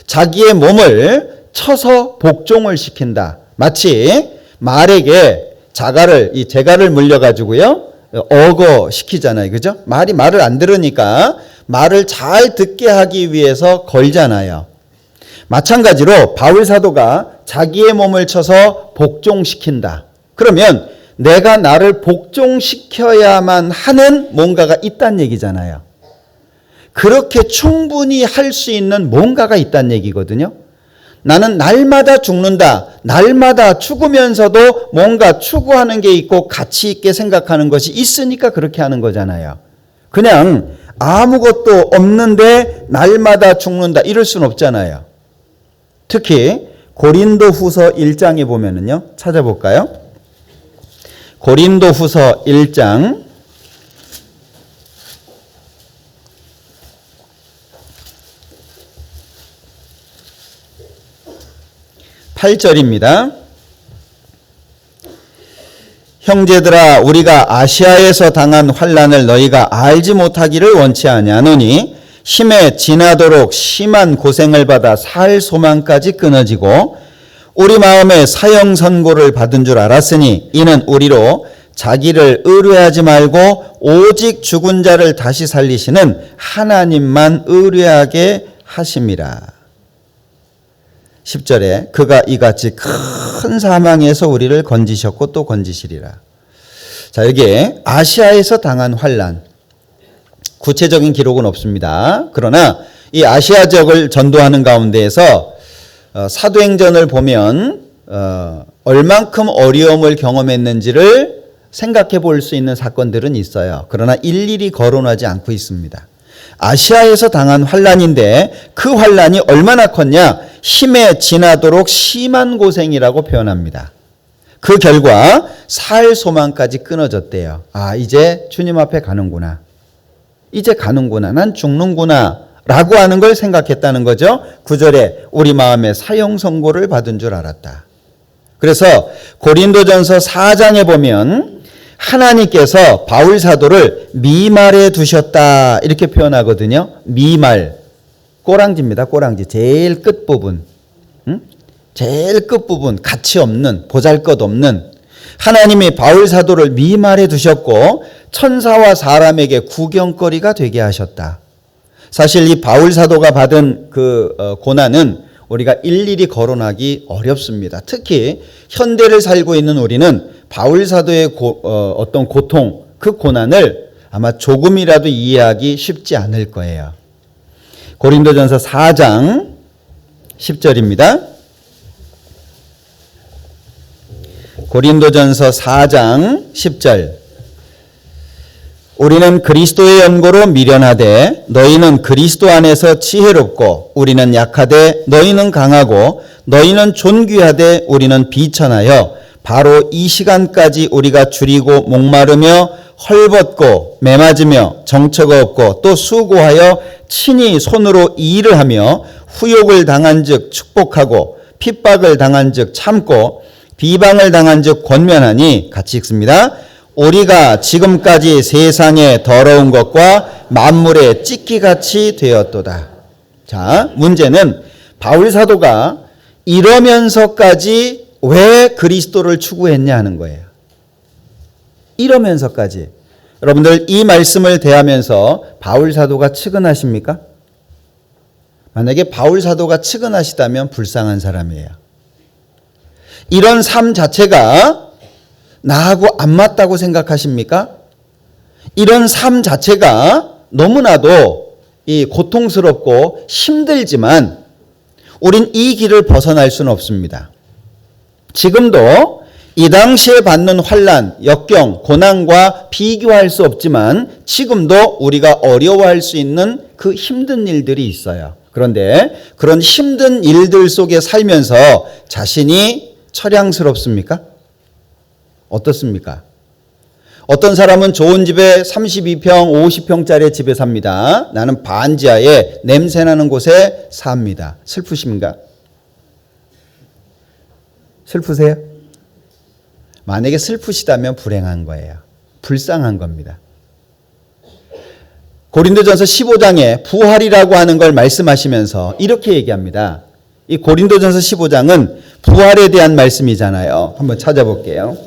자기의 몸을 쳐서 복종을 시킨다. 마치 말에게 재갈을 물려가지고요, 어거 시키잖아요. 그죠? 말을 안 들으니까 말을 잘 듣게 하기 위해서 걸잖아요. 마찬가지로 바울 사도가 자기의 몸을 쳐서 복종시킨다. 그러면 내가 나를 복종시켜야만 하는 뭔가가 있다는 얘기잖아요. 그렇게 충분히 할 수 있는 뭔가가 있다는 얘기거든요. 나는 날마다 죽는다. 날마다 죽으면서도 뭔가 추구하는 게 있고 가치 있게 생각하는 것이 있으니까 그렇게 하는 거잖아요. 그냥 아무것도 없는데 날마다 죽는다 이럴 수는 없잖아요. 특히 고린도후서 1장에 보면은요. 찾아볼까요? 고린도후서 1장 8절입니다. 형제들아 우리가 아시아에서 당한 환난을 너희가 알지 못하기를 원치 아니하노니 심에 지나도록 심한 고생을 받아 살 소망까지 끊어지고 우리 마음에 사형 선고를 받은 줄 알았으니 이는 우리로 자기를 의뢰하지 말고 오직 죽은 자를 다시 살리시는 하나님만 의뢰하게 하심이라. 10절에 그가 이같이 큰 사망에서 우리를 건지셨고 또 건지시리라. 자, 여기에 아시아에서 당한 환난, 구체적인 기록은 없습니다. 그러나 이 아시아 지역을 전도하는 가운데에서 사도행전을 보면 얼만큼 어려움을 경험했는지를 생각해 볼 수 있는 사건들은 있어요. 그러나 일일이 거론하지 않고 있습니다. 아시아에서 당한 환난인데 그 환난이 얼마나 컸냐? 힘에 지나도록 심한 고생이라고 표현합니다. 그 결과 살 소망까지 끊어졌대요. 아, 이제 주님 앞에 가는구나. 이제 가는구나. 난 죽는구나. 라고 하는 걸 생각했다는 거죠. 9절에 우리 마음에 사형 선고를 받은 줄 알았다. 그래서 고린도전서 4장에 보면 하나님께서 바울 사도를 미말에 두셨다 이렇게 표현하거든요. 미말, 꼬랑지입니다. 꼬랑지. 제일 끝부분. 제일 끝부분, 가치 없는, 보잘것없는 하나님이 바울 사도를 미말에 두셨고 천사와 사람에게 구경거리가 되게 하셨다. 사실 이 바울 사도가 받은 그 고난은 우리가 일일이 거론하기 어렵습니다. 특히 현대를 살고 있는 우리는 바울 사도의 어떤 고통, 그 고난을 아마 조금이라도 이해하기 쉽지 않을 거예요. 고린도전서 4장 10절입니다. 고린도전서 4장 10절. 우리는 그리스도의 연고로 미련하되 너희는 그리스도 안에서 지혜롭고 우리는 약하되 너희는 강하고 너희는 존귀하되 우리는 비천하여 바로 이 시간까지 우리가 줄이고 목마르며 헐벗고 매맞으며 정처가 없고 또 수고하여 친히 손으로 일을 하며 후욕을 당한 즉 축복하고 핍박을 당한 즉 참고 비방을 당한 즉 권면하니 같이 읽습니다. 우리가 지금까지 세상의 더러운 것과 만물의 찢기같이 되었도다. 자, 문제는 바울 사도가 이러면서까지 왜 그리스도를 추구했냐 하는 거예요. 이러면서까지. 여러분들 이 말씀을 대하면서 바울 사도가 측은하십니까? 만약에 바울 사도가 측은하시다면 불쌍한 사람이에요. 이런 삶 자체가 나하고 안 맞다고 생각하십니까? 이런 삶 자체가 너무나도 이 고통스럽고 힘들지만 우린 이 길을 벗어날 수는 없습니다. 지금도 이 당시에 받는 환난, 역경, 고난과 비교할 수 없지만 지금도 우리가 어려워할 수 있는 그 힘든 일들이 있어요. 그런데 그런 힘든 일들 속에 살면서 자신이 처량스럽습니까? 어떻습니까? 어떤 사람은 좋은 집에 32평, 50평짜리 집에 삽니다. 나는 반지하에 냄새나는 곳에 삽니다. 슬프십니까? 슬프세요? 만약에 슬프시다면 불행한 거예요. 불쌍한 겁니다. 고린도전서 15장에 부활이라고 하는 걸 말씀하시면서 이렇게 얘기합니다. 이 고린도전서 15장은 부활에 대한 말씀이잖아요. 한번 찾아볼게요.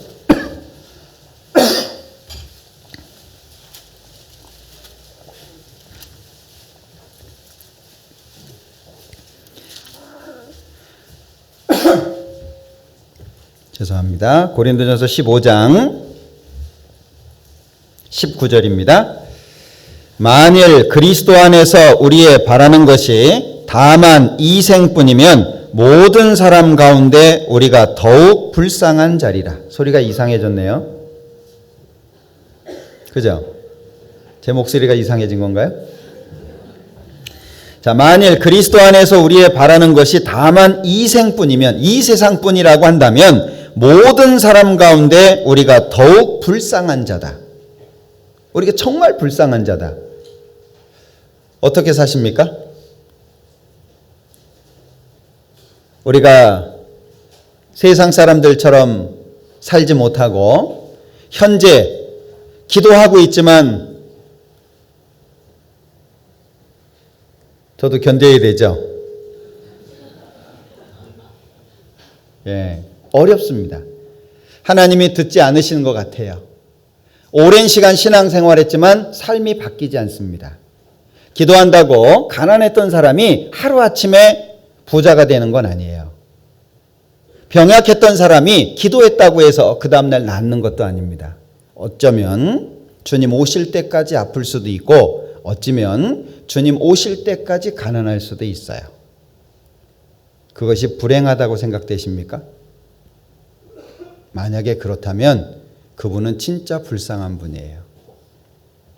죄송합니다. 고린도전서 15장 19절입니다. 만일 그리스도 안에서 우리의 바라는 것이 다만 이 생뿐이면 모든 사람 가운데 우리가 더욱 불쌍한 자리라. 소리가 이상해졌네요. 그죠? 제 목소리가 이상해진 건가요? 자, 만일 그리스도 안에서 우리의 바라는 것이 다만 이 생뿐이면, 이 세상뿐이라고 한다면 모든 사람 가운데 우리가 더욱 불쌍한 자다. 우리가 정말 불쌍한 자다. 어떻게 사십니까? 우리가 세상 사람들처럼 살지 못하고 현재 기도하고 있지만 저도 견뎌야 되죠. 예, 어렵습니다. 하나님이 듣지 않으시는 것 같아요. 오랜 시간 신앙생활했지만 삶이 바뀌지 않습니다. 기도한다고 가난했던 사람이 하루아침에 부자가 되는 건 아니에요. 병약했던 사람이 기도했다고 해서 그 다음날 낫는 것도 아닙니다. 어쩌면 주님 오실 때까지 아플 수도 있고 어쩌면 주님 오실 때까지 가난할 수도 있어요. 그것이 불행하다고 생각되십니까? 만약에 그렇다면 그분은 진짜 불쌍한 분이에요.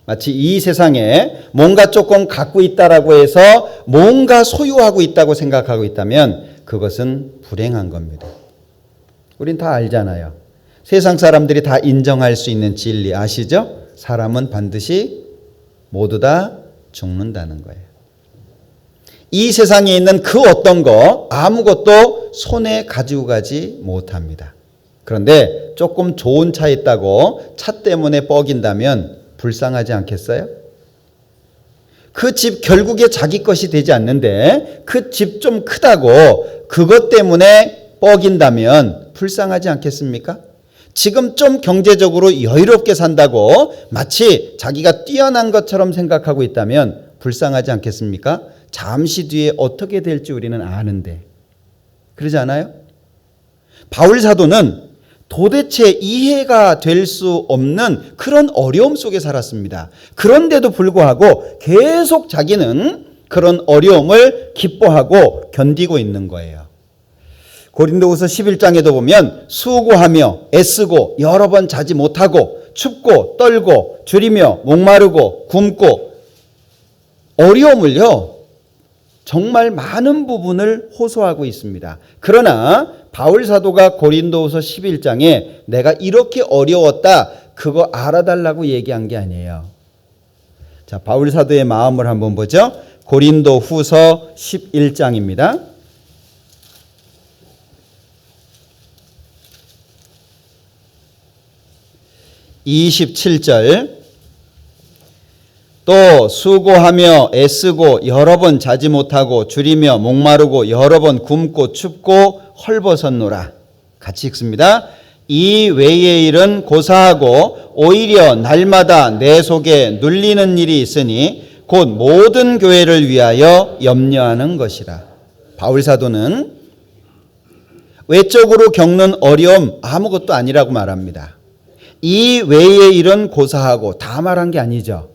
마치 이 세상에 뭔가 조금 갖고 있다라고 해서 뭔가 소유하고 있다고 생각하고 있다면 그것은 불행한 겁니다. 우린 다 알잖아요. 세상 사람들이 다 인정할 수 있는 진리 아시죠? 사람은 반드시 모두 다 죽는다는 거예요. 이 세상에 있는 그 어떤 거 아무것도 손에 가지고 가지 못합니다. 그런데 조금 좋은 차 있다고 차 때문에 뻐긴다면 불쌍하지 않겠어요? 그 집 결국에 자기 것이 되지 않는데 그 집 좀 크다고 그것 때문에 뻐긴다면 불쌍하지 않겠습니까? 지금 좀 경제적으로 여유롭게 산다고 마치 자기가 뛰어난 것처럼 생각하고 있다면 불쌍하지 않겠습니까? 잠시 뒤에 어떻게 될지 우리는 아는데. 그러지 않아요? 바울 사도는 도대체 이해가 될 수 없는 그런 어려움 속에 살았습니다. 그런데도 불구하고 계속 자기는 그런 어려움을 기뻐하고 견디고 있는 거예요. 고린도후서 11장에도 보면 수고하며 애쓰고 여러 번 자지 못하고 춥고 떨고 줄이며 목마르고 굶고 어려움을요 정말 많은 부분을 호소하고 있습니다. 그러나 바울 사도가 고린도후서 11장에 내가 이렇게 어려웠다 그거 알아달라고 얘기한 게 아니에요. 자, 바울 사도의 마음을 한번 보죠. 고린도후서 11장입니다. 27절 또 수고하며 애쓰고 여러 번 자지 못하고 줄이며 목마르고 여러 번 굶고 춥고 헐벗었노라. 같이 읽습니다. 이 외의 일은 고사하고 오히려 날마다 내 속에 눌리는 일이 있으니 곧 모든 교회를 위하여 염려하는 것이라. 바울 사도는 외적으로 겪는 어려움 아무것도 아니라고 말합니다. 이 외의 일은 고사하고 다 말한 게 아니죠.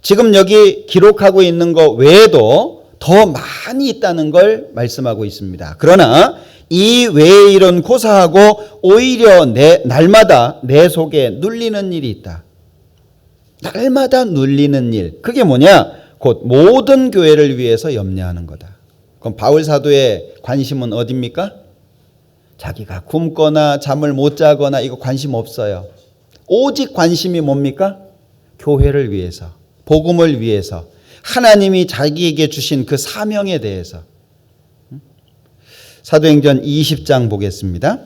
지금 여기 기록하고 있는 것 외에도 더 많이 있다는 걸 말씀하고 있습니다. 그러나 이 외의 일은 고사하고 오히려 날마다 내 속에 눌리는 일이 있다. 날마다 눌리는 일. 그게 뭐냐? 곧 모든 교회를 위해서 염려하는 거다. 그럼 바울 사도의 관심은 어디입니까? 자기가 굶거나 잠을 못 자거나 이거 관심 없어요. 오직 관심이 뭡니까? 교회를 위해서, 복음을 위해서, 하나님이 자기에게 주신 그 사명에 대해서. 사도행전 20장 보겠습니다.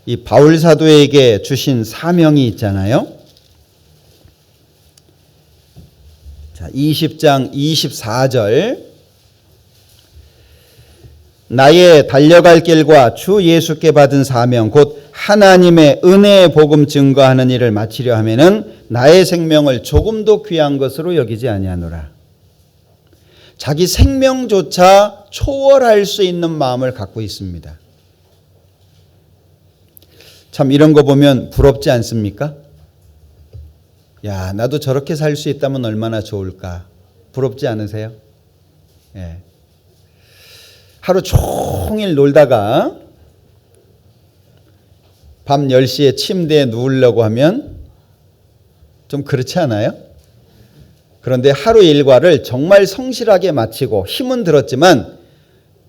이 바울 사도에게 주신 사명이 있잖아요. 자, 20장 24절 나의 달려갈 길과 주 예수께 받은 사명 곧 하나님의 은혜의 복음 증거하는 일을 마치려 하면은 나의 생명을 조금도 귀한 것으로 여기지 아니하노라. 자기 생명조차 초월할 수 있는 마음을 갖고 있습니다. 참 이런 거 보면 부럽지 않습니까? 야, 나도 저렇게 살 수 있다면 얼마나 좋을까? 부럽지 않으세요? 예. 하루 종일 놀다가 밤 10시에 침대에 누우려고 하면 좀 그렇지 않아요? 그런데 하루 일과를 정말 성실하게 마치고 힘은 들었지만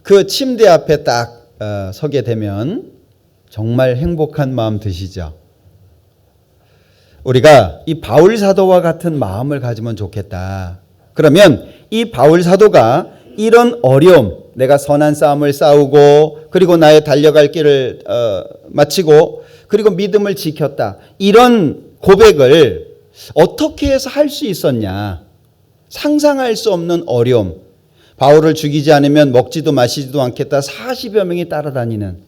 그 침대 앞에 딱 서게 되면 정말 행복한 마음 드시죠? 우리가 이 바울 사도와 같은 마음을 가지면 좋겠다. 그러면 이 바울 사도가 이런 어려움, 내가 선한 싸움을 싸우고 그리고 나의 달려갈 길을 마치고 그리고 믿음을 지켰다. 이런 고백을 어떻게 해서 할 수 있었냐. 상상할 수 없는 어려움. 바울을 죽이지 않으면 먹지도 마시지도 않겠다. 40여 명이 따라다니는.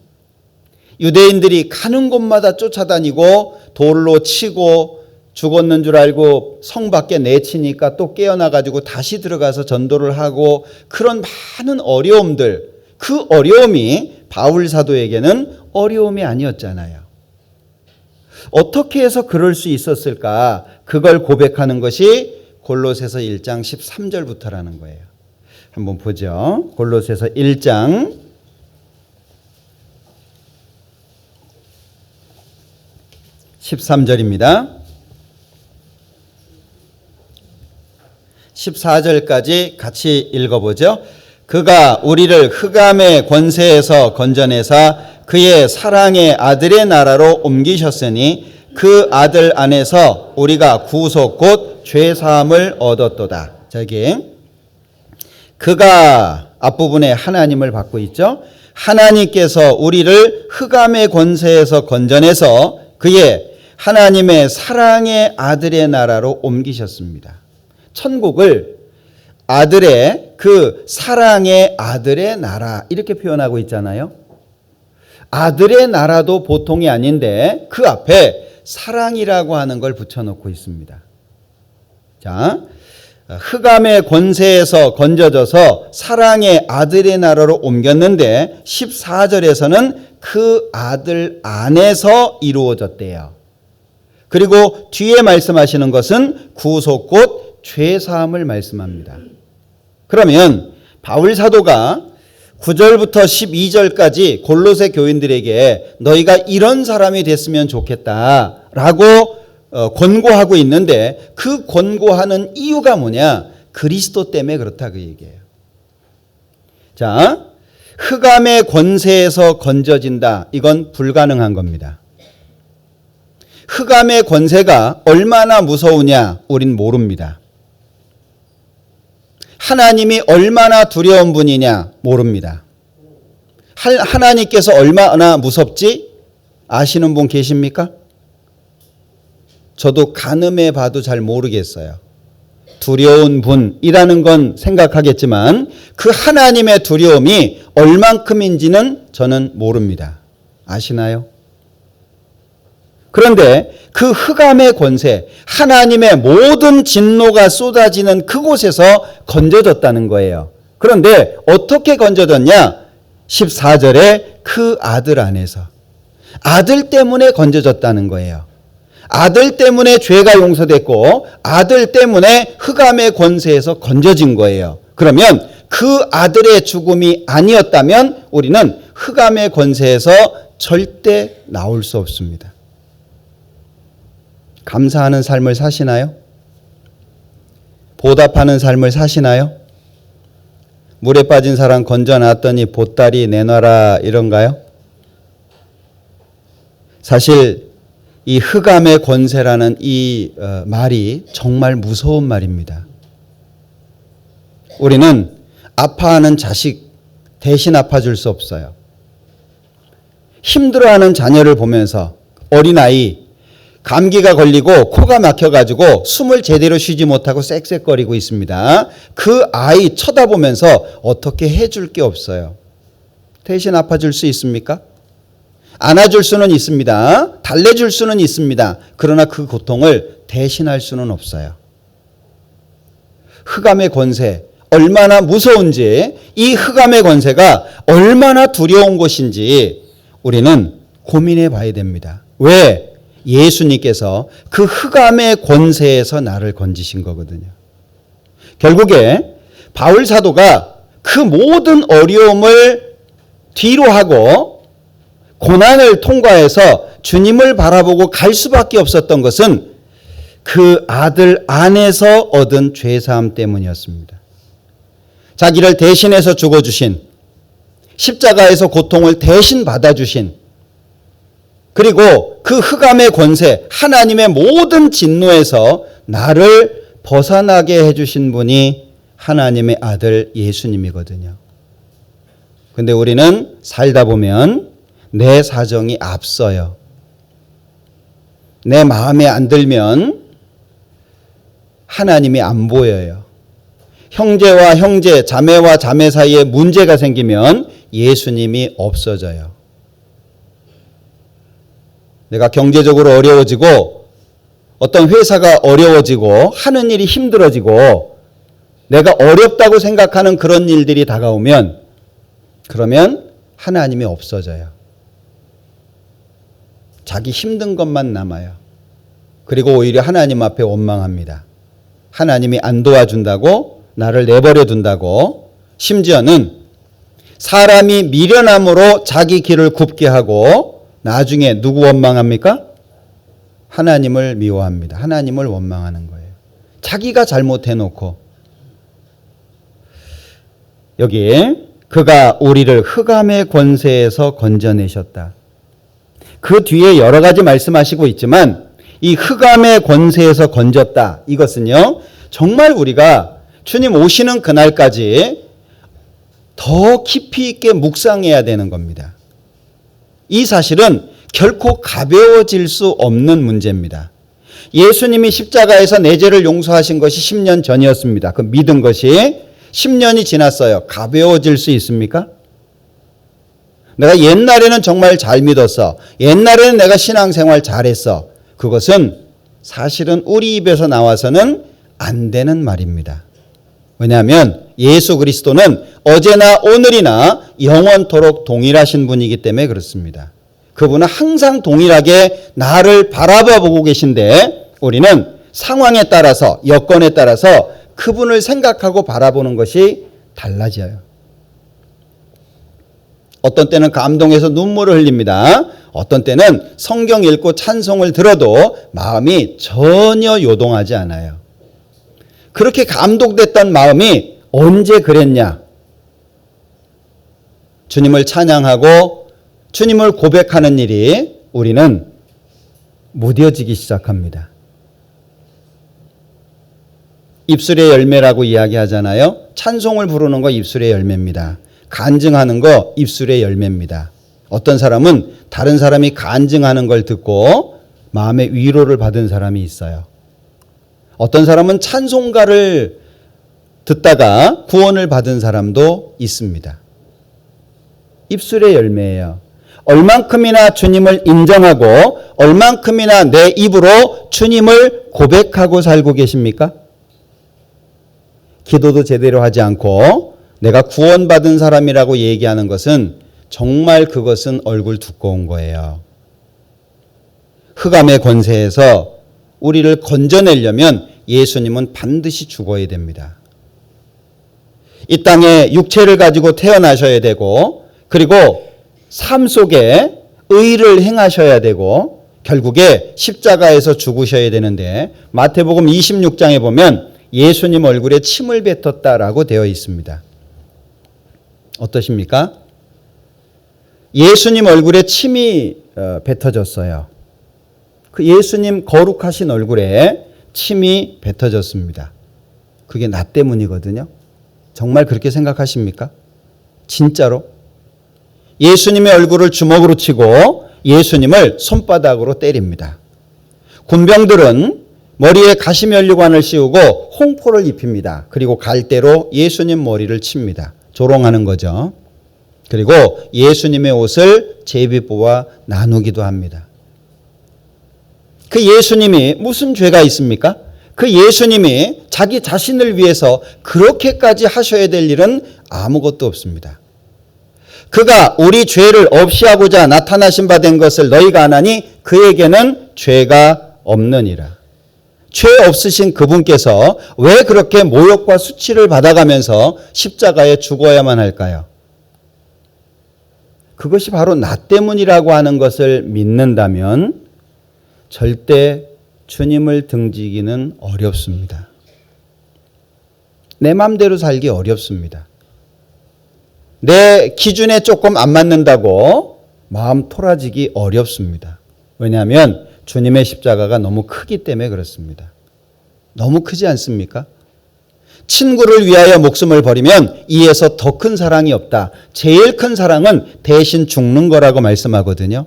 유대인들이 가는 곳마다 쫓아다니고 돌로 치고 죽었는 줄 알고 성 밖에 내치니까 또 깨어나가지고 다시 들어가서 전도를 하고 그런 많은 어려움들, 그 어려움이 바울 사도에게는 어려움이 아니었잖아요. 어떻게 해서 그럴 수 있었을까? 그걸 고백하는 것이 골로새서 1장 13절부터라는 거예요. 한번 보죠. 골로새서 1장 13절입니다. 14절까지 같이 읽어보죠. 그가 우리를 흑암의 권세에서 건져내사 그의 사랑의 아들의 나라로 옮기셨으니 그 아들 안에서 우리가 구속 곧 죄사함을 얻었도다. 저기 그가 앞부분에 하나님을 받고 있죠. 하나님께서 우리를 흑암의 권세에서 건져내서 그의 하나님의 사랑의 아들의 나라로 옮기셨습니다. 천국을 아들의 그 사랑의 아들의 나라 이렇게 표현하고 있잖아요. 아들의 나라도 보통이 아닌데 그 앞에 사랑이라고 하는 걸 붙여놓고 있습니다. 자, 흑암의 권세에서 건져져서 사랑의 아들의 나라로 옮겼는데 14절에서는 그 아들 안에서 이루어졌대요. 그리고 뒤에 말씀하시는 것은 구속 곧 죄사함을 말씀합니다. 그러면 바울 사도가 9절부터 12절까지 골로새 교인들에게 너희가 이런 사람이 됐으면 좋겠다라고 권고하고 있는데 그 권고하는 이유가 뭐냐? 그리스도 때문에 그렇다 그 얘기예요. 자, 흑암의 권세에서 건져진다. 이건 불가능한 겁니다. 흑암의 권세가 얼마나 무서우냐? 우린 모릅니다. 하나님이 얼마나 두려운 분이냐? 모릅니다. 하나님께서 얼마나 무섭지? 아시는 분 계십니까? 저도 가늠해 봐도 잘 모르겠어요. 두려운 분이라는 건 생각하겠지만 그 하나님의 두려움이 얼만큼인지는 저는 모릅니다. 아시나요? 그런데 그 흑암의 권세, 하나님의 모든 진노가 쏟아지는 그곳에서 건져졌다는 거예요. 그런데 어떻게 건져졌냐? 14절에 그 아들 안에서. 아들 때문에 건져졌다는 거예요. 아들 때문에 죄가 용서됐고 아들 때문에 흑암의 권세에서 건져진 거예요. 그러면 그 아들의 죽음이 아니었다면 우리는 흑암의 권세에서 절대 나올 수 없습니다. 감사하는 삶을 사시나요? 보답하는 삶을 사시나요? 물에 빠진 사람 건져놨더니 보따리 내놔라 이런가요? 사실 이 흑암의 권세라는 이 말이 정말 무서운 말입니다. 우리는 아파하는 자식 대신 아파줄 수 없어요. 힘들어하는 자녀를 보면서 어린아이 감기가 걸리고 코가 막혀가지고 숨을 제대로 쉬지 못하고 쌕쌕거리고 있습니다. 그 아이 쳐다보면서 어떻게 해줄 게 없어요. 대신 아파줄 수 있습니까? 안아줄 수는 있습니다. 달래줄 수는 있습니다. 그러나 그 고통을 대신할 수는 없어요. 흑암의 권세 얼마나 무서운지, 이 흑암의 권세가 얼마나 두려운 것인지 우리는 고민해 봐야 됩니다. 왜? 예수님께서 그 흑암의 권세에서 나를 건지신 거거든요. 결국에 바울 사도가 그 모든 어려움을 뒤로 하고 고난을 통과해서 주님을 바라보고 갈 수밖에 없었던 것은 그 아들 안에서 얻은 죄사함 때문이었습니다. 자기를 대신해서 죽어주신, 십자가에서 고통을 대신 받아주신, 그리고 그 흑암의 권세, 하나님의 모든 진노에서 나를 벗어나게 해주신 분이 하나님의 아들 예수님이거든요. 근데 우리는 살다 보면 내 사정이 앞서요. 내 마음에 안 들면 하나님이 안 보여요. 형제와 형제, 자매와 자매 사이에 문제가 생기면 예수님이 없어져요. 내가 경제적으로 어려워지고 어떤 회사가 어려워지고 하는 일이 힘들어지고 내가 어렵다고 생각하는 그런 일들이 다가오면 그러면 하나님이 없어져요. 자기 힘든 것만 남아요. 그리고 오히려 하나님 앞에 원망합니다. 하나님이 안 도와준다고, 나를 내버려 둔다고, 심지어는 사람이 미련함으로 자기 길을 굽게 하고 나중에 누구 원망합니까? 하나님을 미워합니다. 하나님을 원망하는 거예요. 자기가 잘못해놓고. 여기 그가 우리를 흑암의 권세에서 건져내셨다. 그 뒤에 여러 가지 말씀하시고 있지만 이 흑암의 권세에서 건졌다. 이것은요, 정말 우리가 주님 오시는 그날까지 더 깊이 있게 묵상해야 되는 겁니다. 이 사실은 결코 가벼워질 수 없는 문제입니다. 예수님이 십자가에서 내 죄를 용서하신 것이 10년 전이었습니다. 그 믿은 것이 10년이 지났어요. 가벼워질 수 있습니까? 내가 옛날에는 정말 잘 믿었어. 옛날에는 내가 신앙생활 잘했어. 그것은 사실은 우리 입에서 나와서는 안 되는 말입니다. 왜냐하면 예수 그리스도는 어제나 오늘이나 영원토록 동일하신 분이기 때문에 그렇습니다. 그분은 항상 동일하게 나를 바라봐 보고 계신데 우리는 상황에 따라서, 여건에 따라서 그분을 생각하고 바라보는 것이 달라져요. 어떤 때는 감동해서 눈물을 흘립니다. 어떤 때는 성경 읽고 찬송을 들어도 마음이 전혀 요동하지 않아요. 그렇게 감동됐던 마음이 언제 그랬냐? 주님을 찬양하고 주님을 고백하는 일이 우리는 무뎌지기 시작합니다. 입술의 열매라고 이야기하잖아요. 찬송을 부르는 거 입술의 열매입니다. 간증하는 거 입술의 열매입니다. 어떤 사람은 다른 사람이 간증하는 걸 듣고 마음의 위로를 받은 사람이 있어요. 어떤 사람은 찬송가를 듣다가 구원을 받은 사람도 있습니다. 입술의 열매예요. 얼만큼이나 주님을 인정하고 얼만큼이나 내 입으로 주님을 고백하고 살고 계십니까? 기도도 제대로 하지 않고 내가 구원받은 사람이라고 얘기하는 것은 정말 그것은 얼굴 두꺼운 거예요. 흑암의 권세에서 우리를 건져내려면 예수님은 반드시 죽어야 됩니다. 이 땅에 육체를 가지고 태어나셔야 되고 그리고 삶 속에 의를 행하셔야 되고 결국에 십자가에서 죽으셔야 되는데 마태복음 26장에 보면 예수님 얼굴에 침을 뱉었다라고 되어 있습니다. 어떠십니까? 예수님 얼굴에 침이 뱉어졌어요. 그 예수님 거룩하신 얼굴에 침이 뱉어졌습니다. 그게 나 때문이거든요. 정말 그렇게 생각하십니까? 진짜로? 예수님의 얼굴을 주먹으로 치고 예수님을 손바닥으로 때립니다. 군병들은 머리에 가시면류관을 씌우고 홍포를 입힙니다. 그리고 갈대로 예수님 머리를 칩니다. 조롱하는 거죠. 그리고 예수님의 옷을 제비뽑아 나누기도 합니다. 그 예수님이 무슨 죄가 있습니까? 그 예수님이 자기 자신을 위해서 그렇게까지 하셔야 될 일은 아무것도 없습니다. 그가 우리 죄를 없이 하고자 나타나신 바 된 것을 너희가 아나니 그에게는 죄가 없느니라. 죄 없으신 그분께서 왜 그렇게 모욕과 수치를 받아가면서 십자가에 죽어야만 할까요? 그것이 바로 나 때문이라고 하는 것을 믿는다면 절대 주님을 등지기는 어렵습니다. 내 마음대로 살기 어렵습니다. 내 기준에 조금 안 맞는다고 마음 토라지기 어렵습니다. 왜냐하면 주님의 십자가가 너무 크기 때문에 그렇습니다. 너무 크지 않습니까? 친구를 위하여 목숨을 버리면 이에서 더 큰 사랑이 없다. 제일 큰 사랑은 대신 죽는 거라고 말씀하거든요.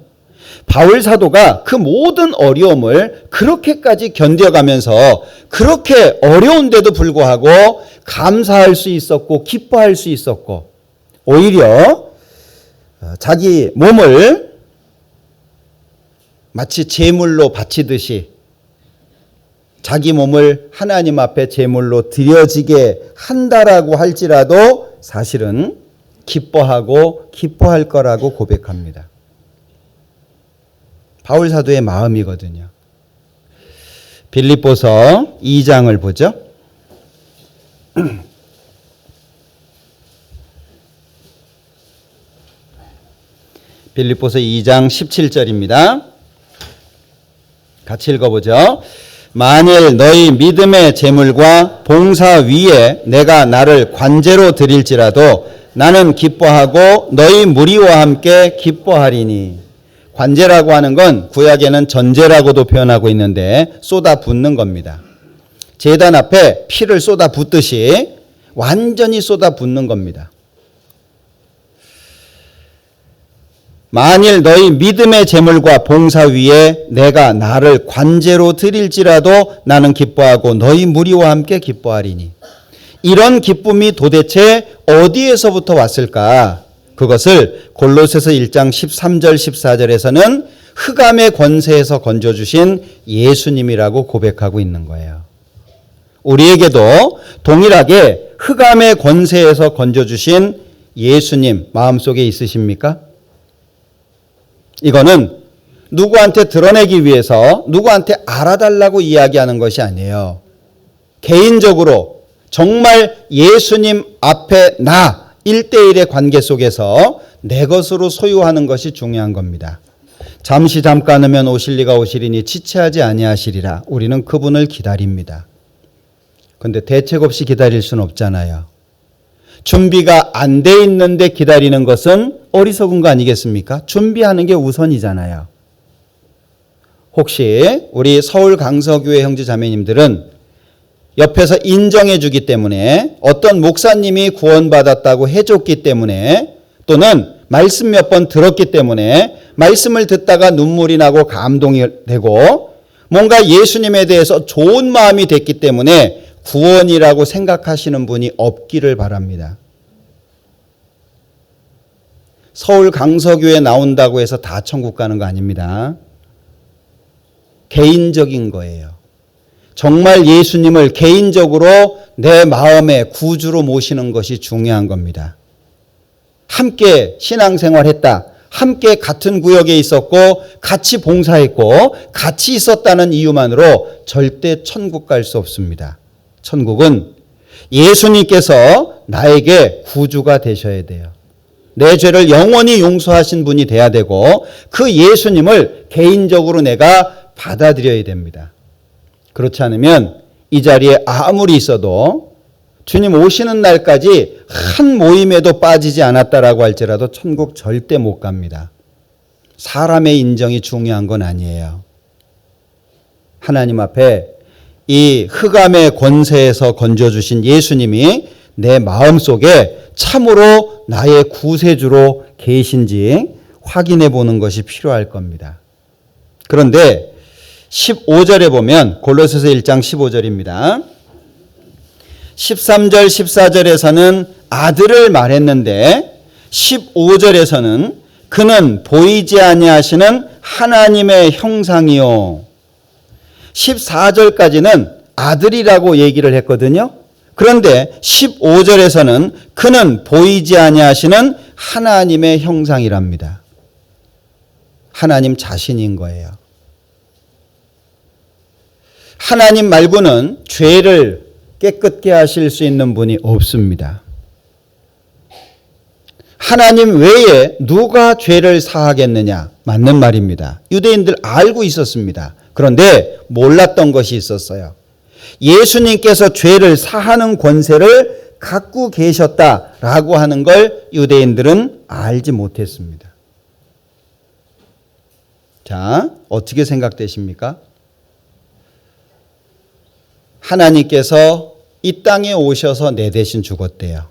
바울 사도가 그 모든 어려움을 그렇게까지 견뎌가면서 그렇게 어려운데도 불구하고 감사할 수 있었고 기뻐할 수 있었고 오히려 자기 몸을 마치 제물로 바치듯이 자기 몸을 하나님 앞에 제물로 드려지게 한다라고 할지라도 사실은 기뻐하고 기뻐할 거라고 고백합니다. 바울 사도의 마음이거든요. 빌립보서 2장을 보죠. 빌립보서 2장 17절입니다. 같이 읽어보죠. 만일 너희 믿음의 제물과 봉사 위에 내가 나를 관제로 드릴지라도 나는 기뻐하고 너희 무리와 함께 기뻐하리니. 관제라고 하는 건 구약에는 전제라고도 표현하고 있는데 쏟아 붓는 겁니다. 제단 앞에 피를 쏟아 붓듯이 완전히 쏟아 붓는 겁니다. 만일 너희 믿음의 제물과 봉사 위에 내가 나를 관제로 드릴지라도 나는 기뻐하고 너희 무리와 함께 기뻐하리니. 이런 기쁨이 도대체 어디에서부터 왔을까? 그것을 골로새서 1장 13절 14절에서는 흑암의 권세에서 건져주신 예수님이라고 고백하고 있는 거예요. 우리에게도 동일하게 흑암의 권세에서 건져주신 예수님 마음속에 있으십니까? 이거는 누구한테 드러내기 위해서 누구한테 알아달라고 이야기하는 것이 아니에요. 개인적으로 정말 예수님 앞에 나 1대1의 관계 속에서 내 것으로 소유하는 것이 중요한 겁니다. 잠시 잠깐이면 오실리가 오시리니 지체하지 아니하시리라. 우리는 그분을 기다립니다. 그런데 대책 없이 기다릴 수는 없잖아요. 준비가 안 돼 있는데 기다리는 것은 어리석은 거 아니겠습니까? 준비하는 게 우선이잖아요. 혹시 우리 서울 강서교회 형제 자매님들은 옆에서 인정해 주기 때문에 어떤 목사님이 구원받았다고 해줬기 때문에 또는 말씀 몇 번 들었기 때문에 말씀을 듣다가 눈물이 나고 감동이 되고 뭔가 예수님에 대해서 좋은 마음이 됐기 때문에 구원이라고 생각하시는 분이 없기를 바랍니다. 서울 강서교회 나온다고 해서 다 천국 가는 거 아닙니다. 개인적인 거예요. 정말 예수님을 개인적으로 내 마음의 구주로 모시는 것이 중요한 겁니다. 함께 신앙생활했다. 함께 같은 구역에 있었고 같이 봉사했고 같이 있었다는 이유만으로 절대 천국 갈 수 없습니다. 천국은 예수님께서 나에게 구주가 되셔야 돼요. 내 죄를 영원히 용서하신 분이 돼야 되고 그 예수님을 개인적으로 내가 받아들여야 됩니다. 그렇지 않으면 이 자리에 아무리 있어도 주님 오시는 날까지 한 모임에도 빠지지 않았다라고 할지라도 천국 절대 못 갑니다. 사람의 인정이 중요한 건 아니에요. 하나님 앞에 이 흑암의 권세에서 건져주신 예수님이 내 마음속에 참으로 나의 구세주로 계신지 확인해 보는 것이 필요할 겁니다. 그런데 15절에 보면 골로새서 1장 15절입니다. 13절 14절에서는 아들을 말했는데 15절에서는 그는 보이지 아니하시는 하나님의 형상이요. 14절까지는 아들이라고 얘기를 했거든요. 그런데 15절에서는 그는 보이지 아니하시는 하나님의 형상이랍니다. 하나님 자신인 거예요. 하나님 말고는 죄를 깨끗게 하실 수 있는 분이 없습니다. 하나님 외에 누가 죄를 사하겠느냐? 맞는 말입니다. 유대인들 알고 있었습니다. 그런데 몰랐던 것이 있었어요. 예수님께서 죄를 사하는 권세를 갖고 계셨다라고 하는 걸 유대인들은 알지 못했습니다. 자, 어떻게 생각되십니까? 하나님께서 이 땅에 오셔서 내 대신 죽었대요.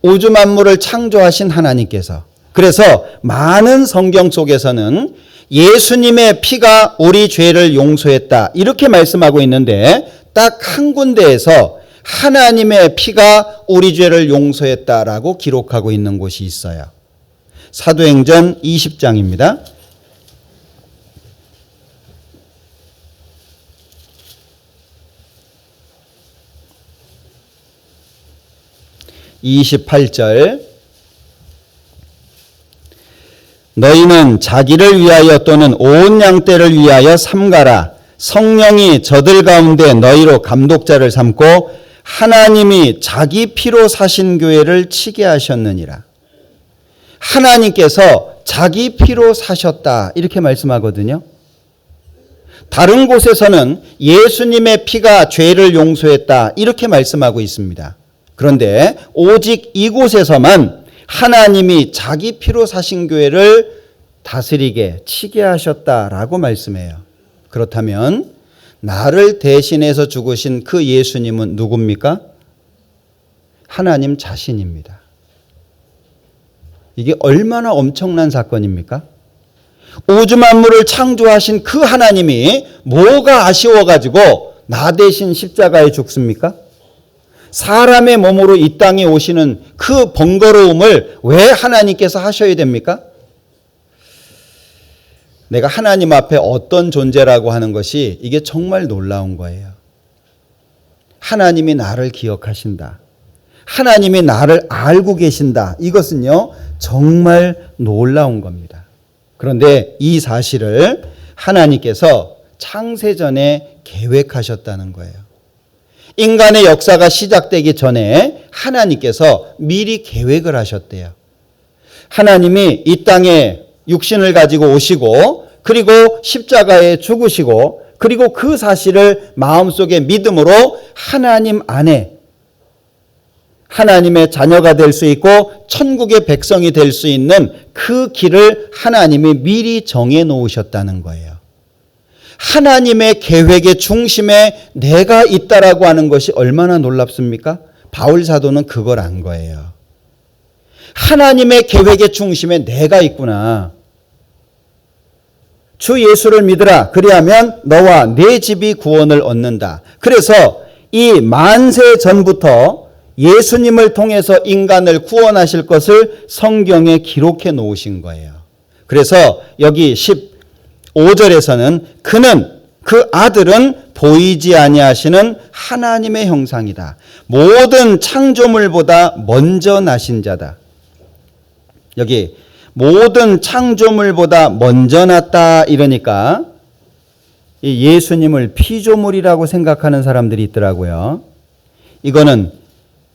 우주 만물을 창조하신 하나님께서. 그래서 많은 성경 속에서는 예수님의 피가 우리 죄를 용서했다 이렇게 말씀하고 있는데 딱 한 군데에서 하나님의 피가 우리 죄를 용서했다라고 기록하고 있는 곳이 있어요. 사도행전 20장입니다. 28절 너희는 자기를 위하여 또는 온 양떼를 위하여 삼가라. 성령이 저들 가운데 너희로 감독자를 삼고 하나님이 자기 피로 사신 교회를 치게 하셨느니라. 하나님께서 자기 피로 사셨다 이렇게 말씀하거든요. 다른 곳에서는 예수님의 피가 죄를 용서했다 이렇게 말씀하고 있습니다. 그런데 오직 이곳에서만 하나님이 자기 피로 사신 교회를 다스리게 치게 하셨다라고 말씀해요. 그렇다면 나를 대신해서 죽으신 그 예수님은 누굽니까? 하나님 자신입니다. 이게 얼마나 엄청난 사건입니까? 우주 만물을 창조하신 그 하나님이 뭐가 아쉬워가지고 나 대신 십자가에 죽습니까? 사람의 몸으로 이 땅에 오시는 그 번거로움을 왜 하나님께서 하셔야 됩니까? 내가 하나님 앞에 어떤 존재라고 하는 것이 이게 정말 놀라운 거예요. 하나님이 나를 기억하신다. 하나님이 나를 알고 계신다. 이것은요, 정말 놀라운 겁니다. 그런데 이 사실을 하나님께서 창세전에 계획하셨다는 거예요. 인간의 역사가 시작되기 전에 하나님께서 미리 계획을 하셨대요. 하나님이 이 땅에 육신을 가지고 오시고 그리고 십자가에 죽으시고 그리고 그 사실을 마음속에 믿음으로 하나님 안에 하나님의 자녀가 될 수 있고 천국의 백성이 될 수 있는 그 길을 하나님이 미리 정해 놓으셨다는 거예요. 하나님의 계획의 중심에 내가 있다라고 하는 것이 얼마나 놀랍습니까? 바울 사도는 그걸 안 거예요. 하나님의 계획의 중심에 내가 있구나. 주 예수를 믿으라. 그리하면 너와 네 집이 구원을 얻는다. 그래서 이 만세 전부터 예수님을 통해서 인간을 구원하실 것을 성경에 기록해 놓으신 거예요. 그래서 여기 15절에서는 그는 그 아들은 보이지 아니하시는 하나님의 형상이다. 모든 창조물보다 먼저 나신 자다. 여기 모든 창조물보다 먼저 났다 이러니까 이 예수님을 피조물이라고 생각하는 사람들이 있더라고요. 이거는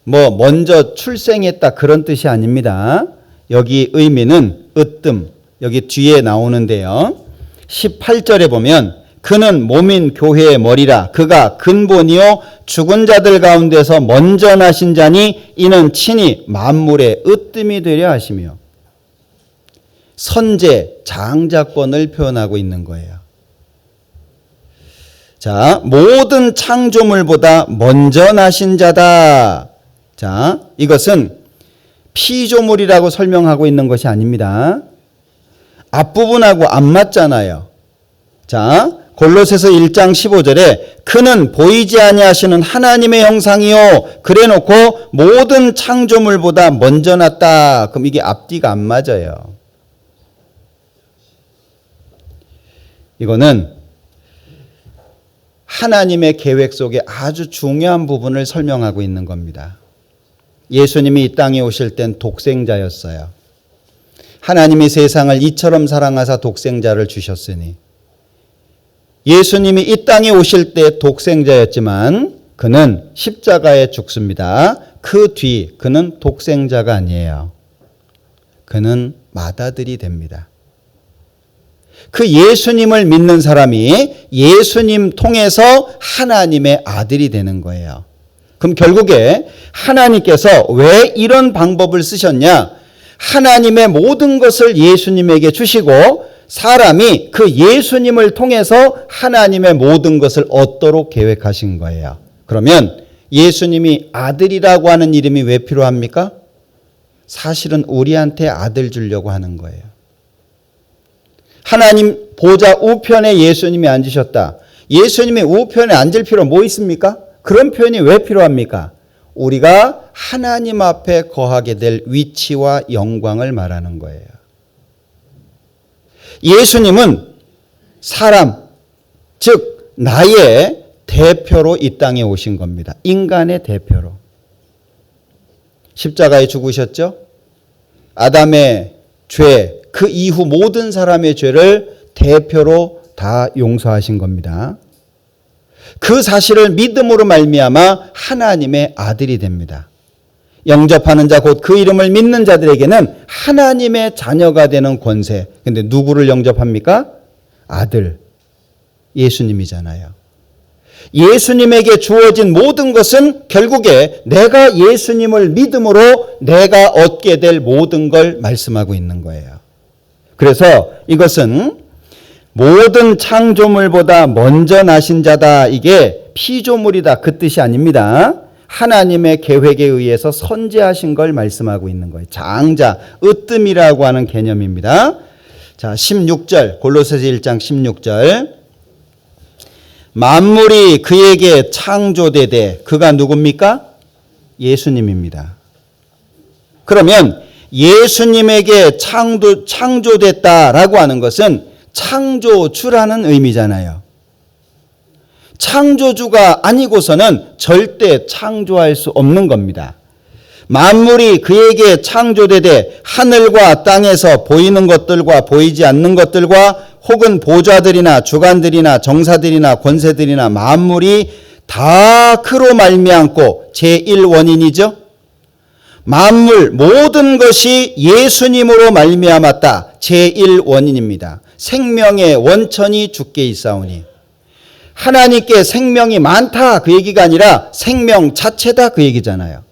먼저 출생했다 그런 뜻이 아닙니다. 여기 의미는 으뜸, 여기 뒤에 나오는데요. 18절에 보면 그는 몸인 교회의 머리라. 그가 근본이요 죽은 자들 가운데서 먼저 나신 자니 이는 친히 만물의 으뜸이 되려 하시며 선제, 장자권을 표현하고 있는 거예요. 자, 모든 창조물보다 먼저 나신 자다. 자, 이것은 피조물이라고 설명하고 있는 것이 아닙니다. 앞부분하고 안 맞잖아요. 자, 골로새서 1장 15절에 그는 보이지 아니하시는 하나님의 형상이요. 그래놓고 모든 창조물보다 먼저 났다. 그럼 이게 앞뒤가 안 맞아요. 이거는 하나님의 계획 속에 아주 중요한 부분을 설명하고 있는 겁니다. 예수님이 이 땅에 오실 땐 독생자였어요. 하나님이 세상을 이처럼 사랑하사 독생자를 주셨으니 예수님이 이 땅에 오실 때 독생자였지만 그는 십자가에 죽습니다. 그 뒤 그는 독생자가 아니에요. 그는 맏아들이 됩니다. 그 예수님을 믿는 사람이 예수님 통해서 하나님의 아들이 되는 거예요. 그럼 결국에 하나님께서 왜 이런 방법을 쓰셨냐? 하나님의 모든 것을 예수님에게 주시고 사람이 그 예수님을 통해서 하나님의 모든 것을 얻도록 계획하신 거예요. 그러면 예수님이 아들이라고 하는 이름이 왜 필요합니까? 사실은 우리한테 아들 주려고 하는 거예요. 하나님 보좌 우편에 예수님이 앉으셨다. 예수님이 우편에 앉을 필요 뭐 있습니까? 그런 표현이 왜 필요합니까? 우리가 하나님 앞에 거하게 될 위치와 영광을 말하는 거예요. 예수님은 사람, 즉 나의 대표로 이 땅에 오신 겁니다. 인간의 대표로. 십자가에 죽으셨죠? 아담의 죄, 그 이후 모든 사람의 죄를 대표로 다 용서하신 겁니다. 그 사실을 믿음으로 말미암아 하나님의 아들이 됩니다. 영접하는 자 곧 그 이름을 믿는 자들에게는 하나님의 자녀가 되는 권세. 근데 누구를 영접합니까? 아들, 예수님이잖아요. 예수님에게 주어진 모든 것은 결국에 내가 예수님을 믿음으로 내가 얻게 될 모든 걸 말씀하고 있는 거예요. 그래서 이것은 모든 창조물보다 먼저 나신 자다. 이게 피조물이다. 그 뜻이 아닙니다. 하나님의 계획에 의해서 선재하신 걸 말씀하고 있는 거예요. 장자, 으뜸이라고 하는 개념입니다. 자, 16절, 골로새서 1장 16절. 만물이 그에게 창조되되, 그가 누굽니까? 예수님입니다. 그러면 예수님에게 창조됐다라고 하는 것은 창조주라는 의미잖아요. 창조주가 아니고서는 절대 창조할 수 없는 겁니다. 만물이 그에게 창조되되 하늘과 땅에서 보이는 것들과 보이지 않는 것들과 혹은 보좌들이나 주관들이나 정사들이나 권세들이나 만물이 다 그로 말미암고 제1원인이죠. 만물 모든 것이 예수님으로 말미암았다. 제1원인입니다. 생명의 원천이 주께 있사오니. 하나님께 생명이 많다 그 얘기가 아니라 생명 자체다 그 얘기잖아요.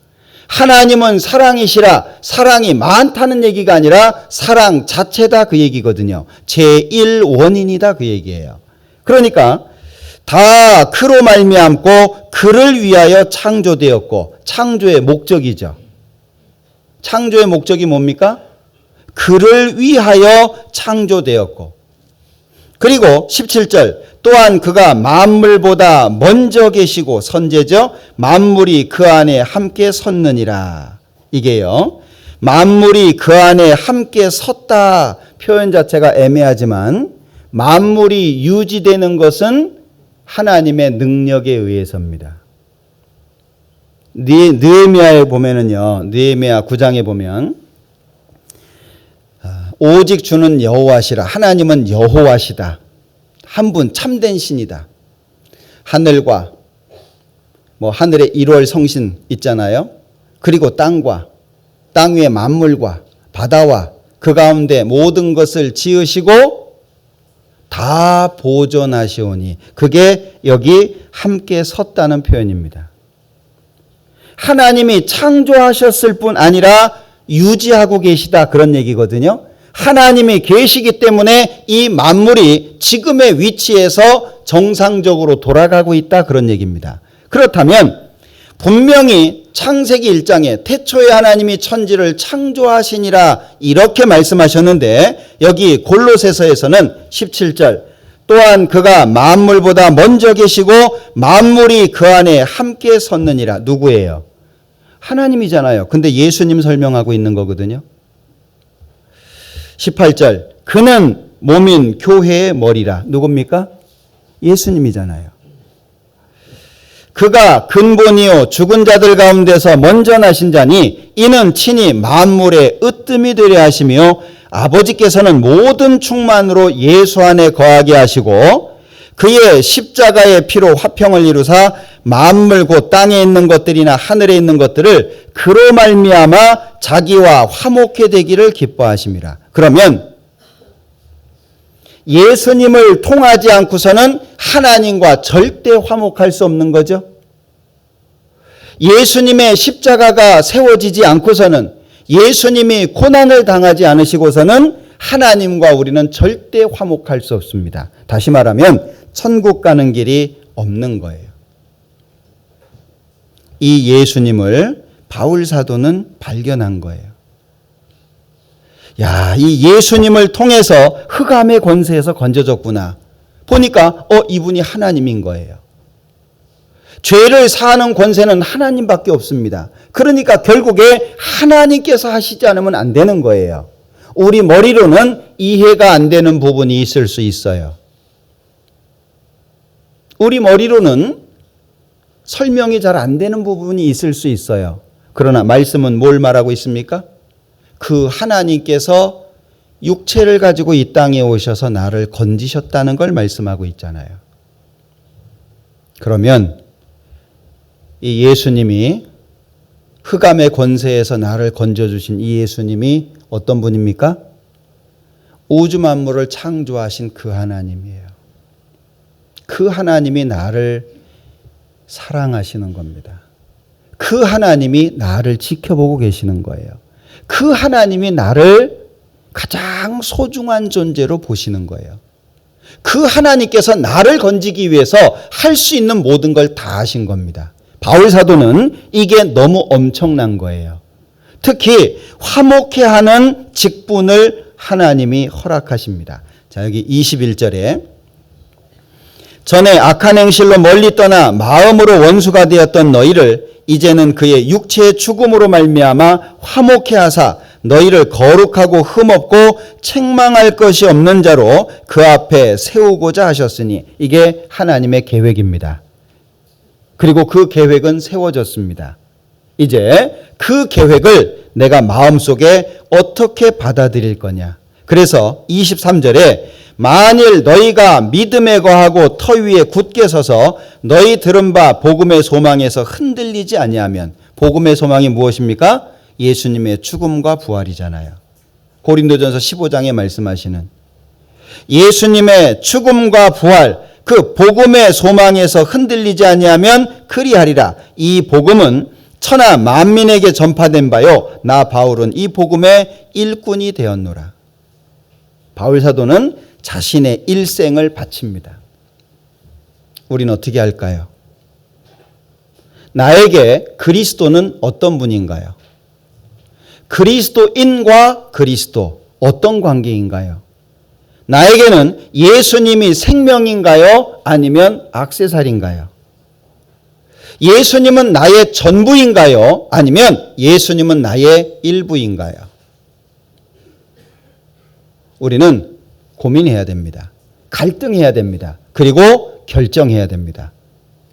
하나님은 사랑이시라 사랑이 많다는 얘기가 아니라 사랑 자체다 그 얘기거든요. 제1원인이다 그 얘기예요. 그러니까 다 그로 말미암고 그를 위하여 창조되었고, 창조의 목적이죠. 창조의 목적이 뭡니까? 그를 위하여 창조되었고, 그리고 17절 또한 그가 만물보다 먼저 계시고 선제죠. 만물이 그 안에 함께 섰느니라. 이게요. 만물이 그 안에 함께 섰다. 표현 자체가 애매하지만 만물이 유지되는 것은 하나님의 능력에 의해서입니다. 느헤미야에 보면은요. 느헤미야 9장에 보면 오직 주는 여호와시라. 하나님은 여호와시다. 한 분 참된 신이다. 하늘과 하늘의 1월 성신 있잖아요. 그리고 땅과 땅 위의 만물과 바다와 그 가운데 모든 것을 지으시고 다 보존하시오니, 그게 여기 함께 섰다는 표현입니다. 하나님이 창조하셨을 뿐 아니라 유지하고 계시다 그런 얘기거든요. 하나님이 계시기 때문에 이 만물이 지금의 위치에서 정상적으로 돌아가고 있다 그런 얘기입니다. 그렇다면 분명히 창세기 1장에 태초에 하나님이 천지를 창조하시니라 이렇게 말씀하셨는데, 여기 골로새서에서는 17절 또한 그가 만물보다 먼저 계시고 만물이 그 안에 함께 섰느니라. 누구예요? 하나님이잖아요. 근데 예수님 설명하고 있는 거거든요. 18절 그는 몸인 교회의 머리라. 누굽니까? 예수님이잖아요. 그가 근본이요 죽은 자들 가운데서 먼저 나신 자니 이는 친히 만물의 으뜸이 되려 하시며 아버지께서는 모든 충만으로 예수 안에 거하게 하시고 그의 십자가의 피로 화평을 이루사 만물 곧 땅에 있는 것들이나 하늘에 있는 것들을 그로 말미암아 자기와 화목해 되기를 기뻐하심이라. 그러면 예수님을 통하지 않고서는 하나님과 절대 화목할 수 없는 거죠. 예수님의 십자가가 세워지지 않고서는, 예수님이 고난을 당하지 않으시고서는 하나님과 우리는 절대 화목할 수 없습니다. 다시 말하면 천국 가는 길이 없는 거예요. 이 예수님을 바울 사도는 발견한 거예요. 야, 이 예수님을 통해서 흑암의 권세에서 건져졌구나. 보니까 이분이 하나님인 거예요. 죄를 사하는 권세는 하나님밖에 없습니다. 그러니까 결국에 하나님께서 하시지 않으면 안 되는 거예요. 우리 머리로는 이해가 안 되는 부분이 있을 수 있어요. 우리 머리로는 설명이 잘 안 되는 부분이 있을 수 있어요. 그러나 말씀은 뭘 말하고 있습니까? 그 하나님께서 육체를 가지고 이 땅에 오셔서 나를 건지셨다는 걸 말씀하고 있잖아요. 그러면 이 예수님이 흑암의 권세에서 나를 건져주신 이 예수님이 어떤 분입니까? 우주 만물을 창조하신 그 하나님이에요. 그 하나님이 나를 사랑하시는 겁니다. 그 하나님이 나를 지켜보고 계시는 거예요. 그 하나님이 나를 가장 소중한 존재로 보시는 거예요. 그 하나님께서 나를 건지기 위해서 할 수 있는 모든 걸 다 하신 겁니다. 바울 사도는 이게 너무 엄청난 거예요. 특히 화목해 하는 직분을 하나님이 허락하십니다. 자, 여기 21절에 전에 악한 행실로 멀리 떠나 마음으로 원수가 되었던 너희를 이제는 그의 육체의 죽음으로 말미암아 화목해 하사 너희를 거룩하고 흠없고 책망할 것이 없는 자로 그 앞에 세우고자 하셨으니 이게 하나님의 계획입니다. 그리고 그 계획은 세워졌습니다. 이제 그 계획을 내가 마음속에 어떻게 받아들일 거냐. 그래서 23절에 만일 너희가 믿음에 거하고 터 위에 굳게 서서 너희 들은 바 복음의 소망에서 흔들리지 아니하면, 복음의 소망이 무엇입니까? 예수님의 죽음과 부활이잖아요. 고린도전서 15장에 말씀하시는 예수님의 죽음과 부활, 그 복음의 소망에서 흔들리지 아니하면 그리하리라. 이 복음은 천하 만민에게 전파된 바요 나 바울은 이 복음의 일꾼이 되었노라. 바울 사도는 자신의 일생을 바칩니다. 우리는 어떻게 할까요? 나에게 그리스도는 어떤 분인가요? 그리스도인과 그리스도 어떤 관계인가요? 나에게는 예수님이 생명인가요? 아니면 액세서리인가요? 예수님은 나의 전부인가요? 아니면 예수님은 나의 일부인가요? 우리는 고민해야 됩니다. 갈등해야 됩니다. 그리고 결정해야 됩니다.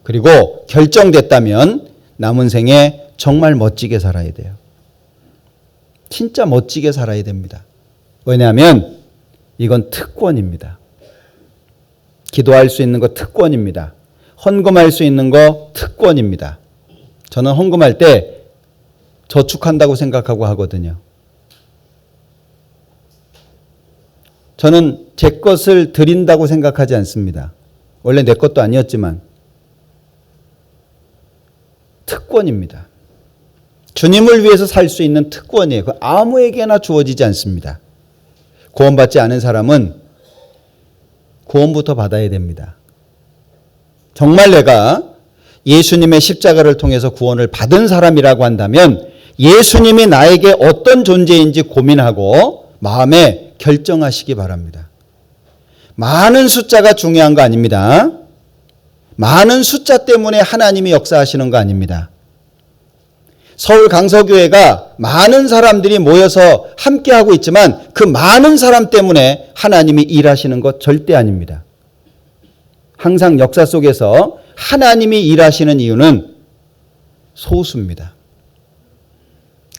그리고 결정됐다면 남은 생에 정말 멋지게 살아야 돼요. 진짜 멋지게 살아야 됩니다. 왜냐하면 이건 특권입니다. 기도할 수 있는 거 특권입니다. 헌금할 수 있는 거 특권입니다. 저는 헌금할 때 저축한다고 생각하고 하거든요. 저는 제 것을 드린다고 생각하지 않습니다. 원래 내 것도 아니었지만 특권입니다. 주님을 위해서 살 수 있는 특권이에요. 그 아무에게나 주어지지 않습니다. 구원받지 않은 사람은 구원부터 받아야 됩니다. 정말 내가 예수님의 십자가를 통해서 구원을 받은 사람이라고 한다면 예수님이 나에게 어떤 존재인지 고민하고 마음에 결정하시기 바랍니다. 많은 숫자가 중요한 거 아닙니다. 많은 숫자 때문에 하나님이 역사하시는 거 아닙니다. 서울 강서교회가 많은 사람들이 모여서 함께하고 있지만 그 많은 사람 때문에 하나님이 일하시는 것 절대 아닙니다. 항상 역사 속에서 하나님이 일하시는 이유는 소수입니다.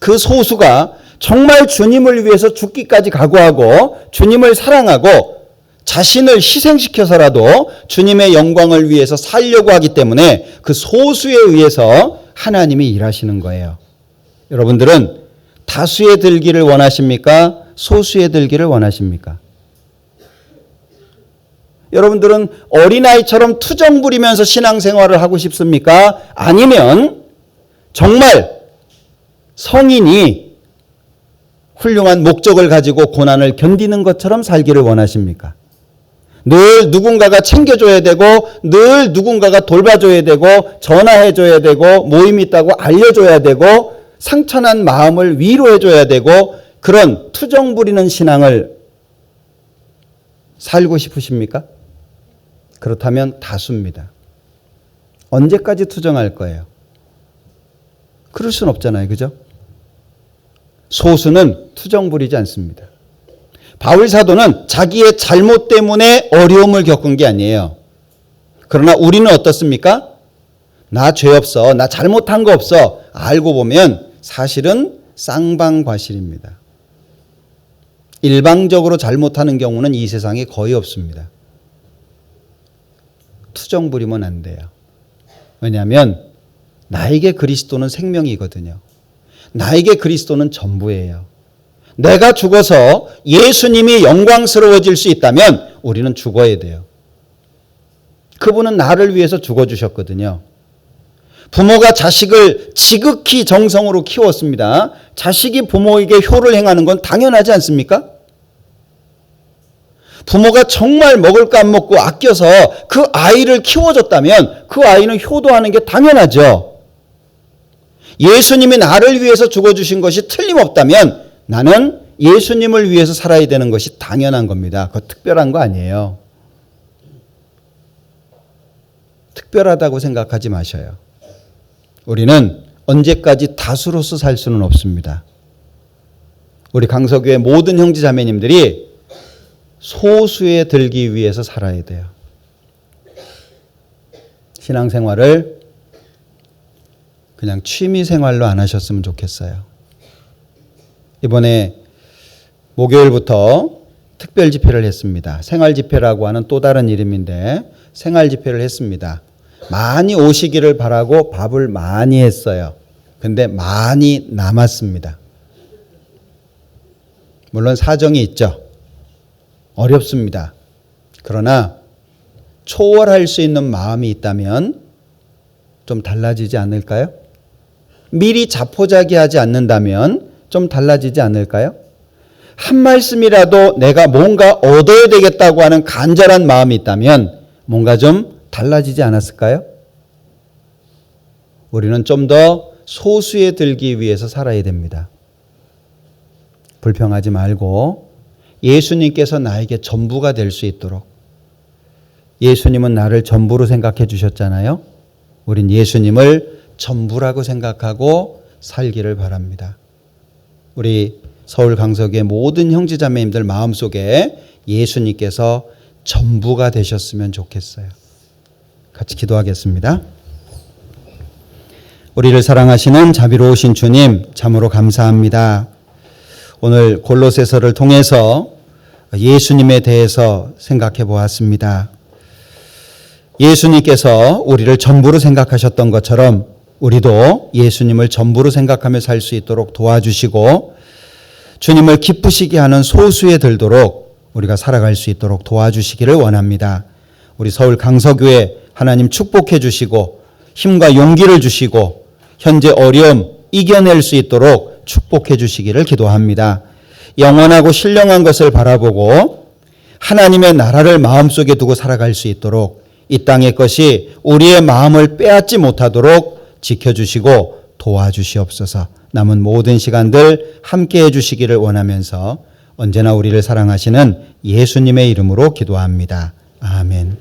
그 소수가 정말 주님을 위해서 죽기까지 각오하고 주님을 사랑하고 자신을 희생시켜서라도 주님의 영광을 위해서 살려고 하기 때문에 그 소수에 의해서 하나님이 일하시는 거예요. 여러분들은 다수에 들기를 원하십니까? 소수에 들기를 원하십니까? 여러분들은 어린아이처럼 투정 부리면서 신앙생활을 하고 싶습니까? 아니면 정말 성인이 훌륭한 목적을 가지고 고난을 견디는 것처럼 살기를 원하십니까? 늘 누군가가 챙겨줘야 되고 늘 누군가가 돌봐줘야 되고 전화해줘야 되고 모임이 있다고 알려줘야 되고 상처난 마음을 위로해줘야 되고 그런 투정 부리는 신앙을 살고 싶으십니까? 그렇다면 다수입니다. 언제까지 투정할 거예요? 그럴 수는 없잖아요. 그죠? 소수는 투정 부리지 않습니다. 바울 사도는 자기의 잘못 때문에 어려움을 겪은 게 아니에요. 그러나 우리는 어떻습니까? 나 죄 없어. 나 잘못한 거 없어. 알고 보면 사실은 쌍방과실입니다. 일방적으로 잘못하는 경우는 이 세상에 거의 없습니다. 투정 부리면 안 돼요. 왜냐하면 나에게 그리스도는 생명이거든요. 나에게 그리스도는 전부예요. 내가 죽어서 예수님이 영광스러워질 수 있다면 우리는 죽어야 돼요. 그분은 나를 위해서 죽어주셨거든요. 부모가 자식을 지극히 정성으로 키웠습니다. 자식이 부모에게 효를 행하는 건 당연하지 않습니까? 부모가 정말 먹을 거 안 먹고 아껴서 그 아이를 키워줬다면 그 아이는 효도하는 게 당연하죠. 예수님이 나를 위해서 죽어주신 것이 틀림없다면 나는 예수님을 위해서 살아야 되는 것이 당연한 겁니다. 그거 특별한 거 아니에요. 특별하다고 생각하지 마셔요. 우리는 언제까지 다수로서 살 수는 없습니다. 우리 강서교회 모든 형제 자매님들이 소수에 들기 위해서 살아야 돼요. 신앙생활을 그냥 취미생활로 안 하셨으면 좋겠어요. 이번에 목요일부터 특별집회를 했습니다. 생활집회라고 하는 또 다른 이름인데 생활집회를 했습니다. 많이 오시기를 바라고 밥을 많이 했어요. 근데 많이 남았습니다. 물론 사정이 있죠. 어렵습니다. 그러나 초월할 수 있는 마음이 있다면 좀 달라지지 않을까요? 미리 자포자기하지 않는다면 좀 달라지지 않을까요? 한 말씀이라도 내가 뭔가 얻어야 되겠다고 하는 간절한 마음이 있다면 뭔가 좀 달라지지 않았을까요? 우리는 좀 더 소수에 들기 위해서 살아야 됩니다. 불평하지 말고 예수님께서 나에게 전부가 될 수 있도록, 예수님은 나를 전부로 생각해 주셨잖아요. 우린 예수님을 전부라고 생각하고 살기를 바랍니다. 우리 서울 강석의 모든 형제자매님들 마음속에 예수님께서 전부가 되셨으면 좋겠어요. 같이 기도하겠습니다. 우리를 사랑하시는 자비로우신 주님, 참으로 감사합니다. 오늘 골로새서를 통해서 예수님에 대해서 생각해 보았습니다. 예수님께서 우리를 전부로 생각하셨던 것처럼 우리도 예수님을 전부로 생각하며 살 수 있도록 도와주시고 주님을 기쁘시게 하는 소수에 들도록 우리가 살아갈 수 있도록 도와주시기를 원합니다. 우리 서울 강서교회 하나님 축복해 주시고 힘과 용기를 주시고 현재 어려움 이겨낼 수 있도록 축복해 주시기를 기도합니다. 영원하고 신령한 것을 바라보고 하나님의 나라를 마음속에 두고 살아갈 수 있도록 이 땅의 것이 우리의 마음을 빼앗지 못하도록 지켜주시고 도와주시옵소서. 남은 모든 시간들 함께해 주시기를 원하면서 언제나 우리를 사랑하시는 예수님의 이름으로 기도합니다. 아멘.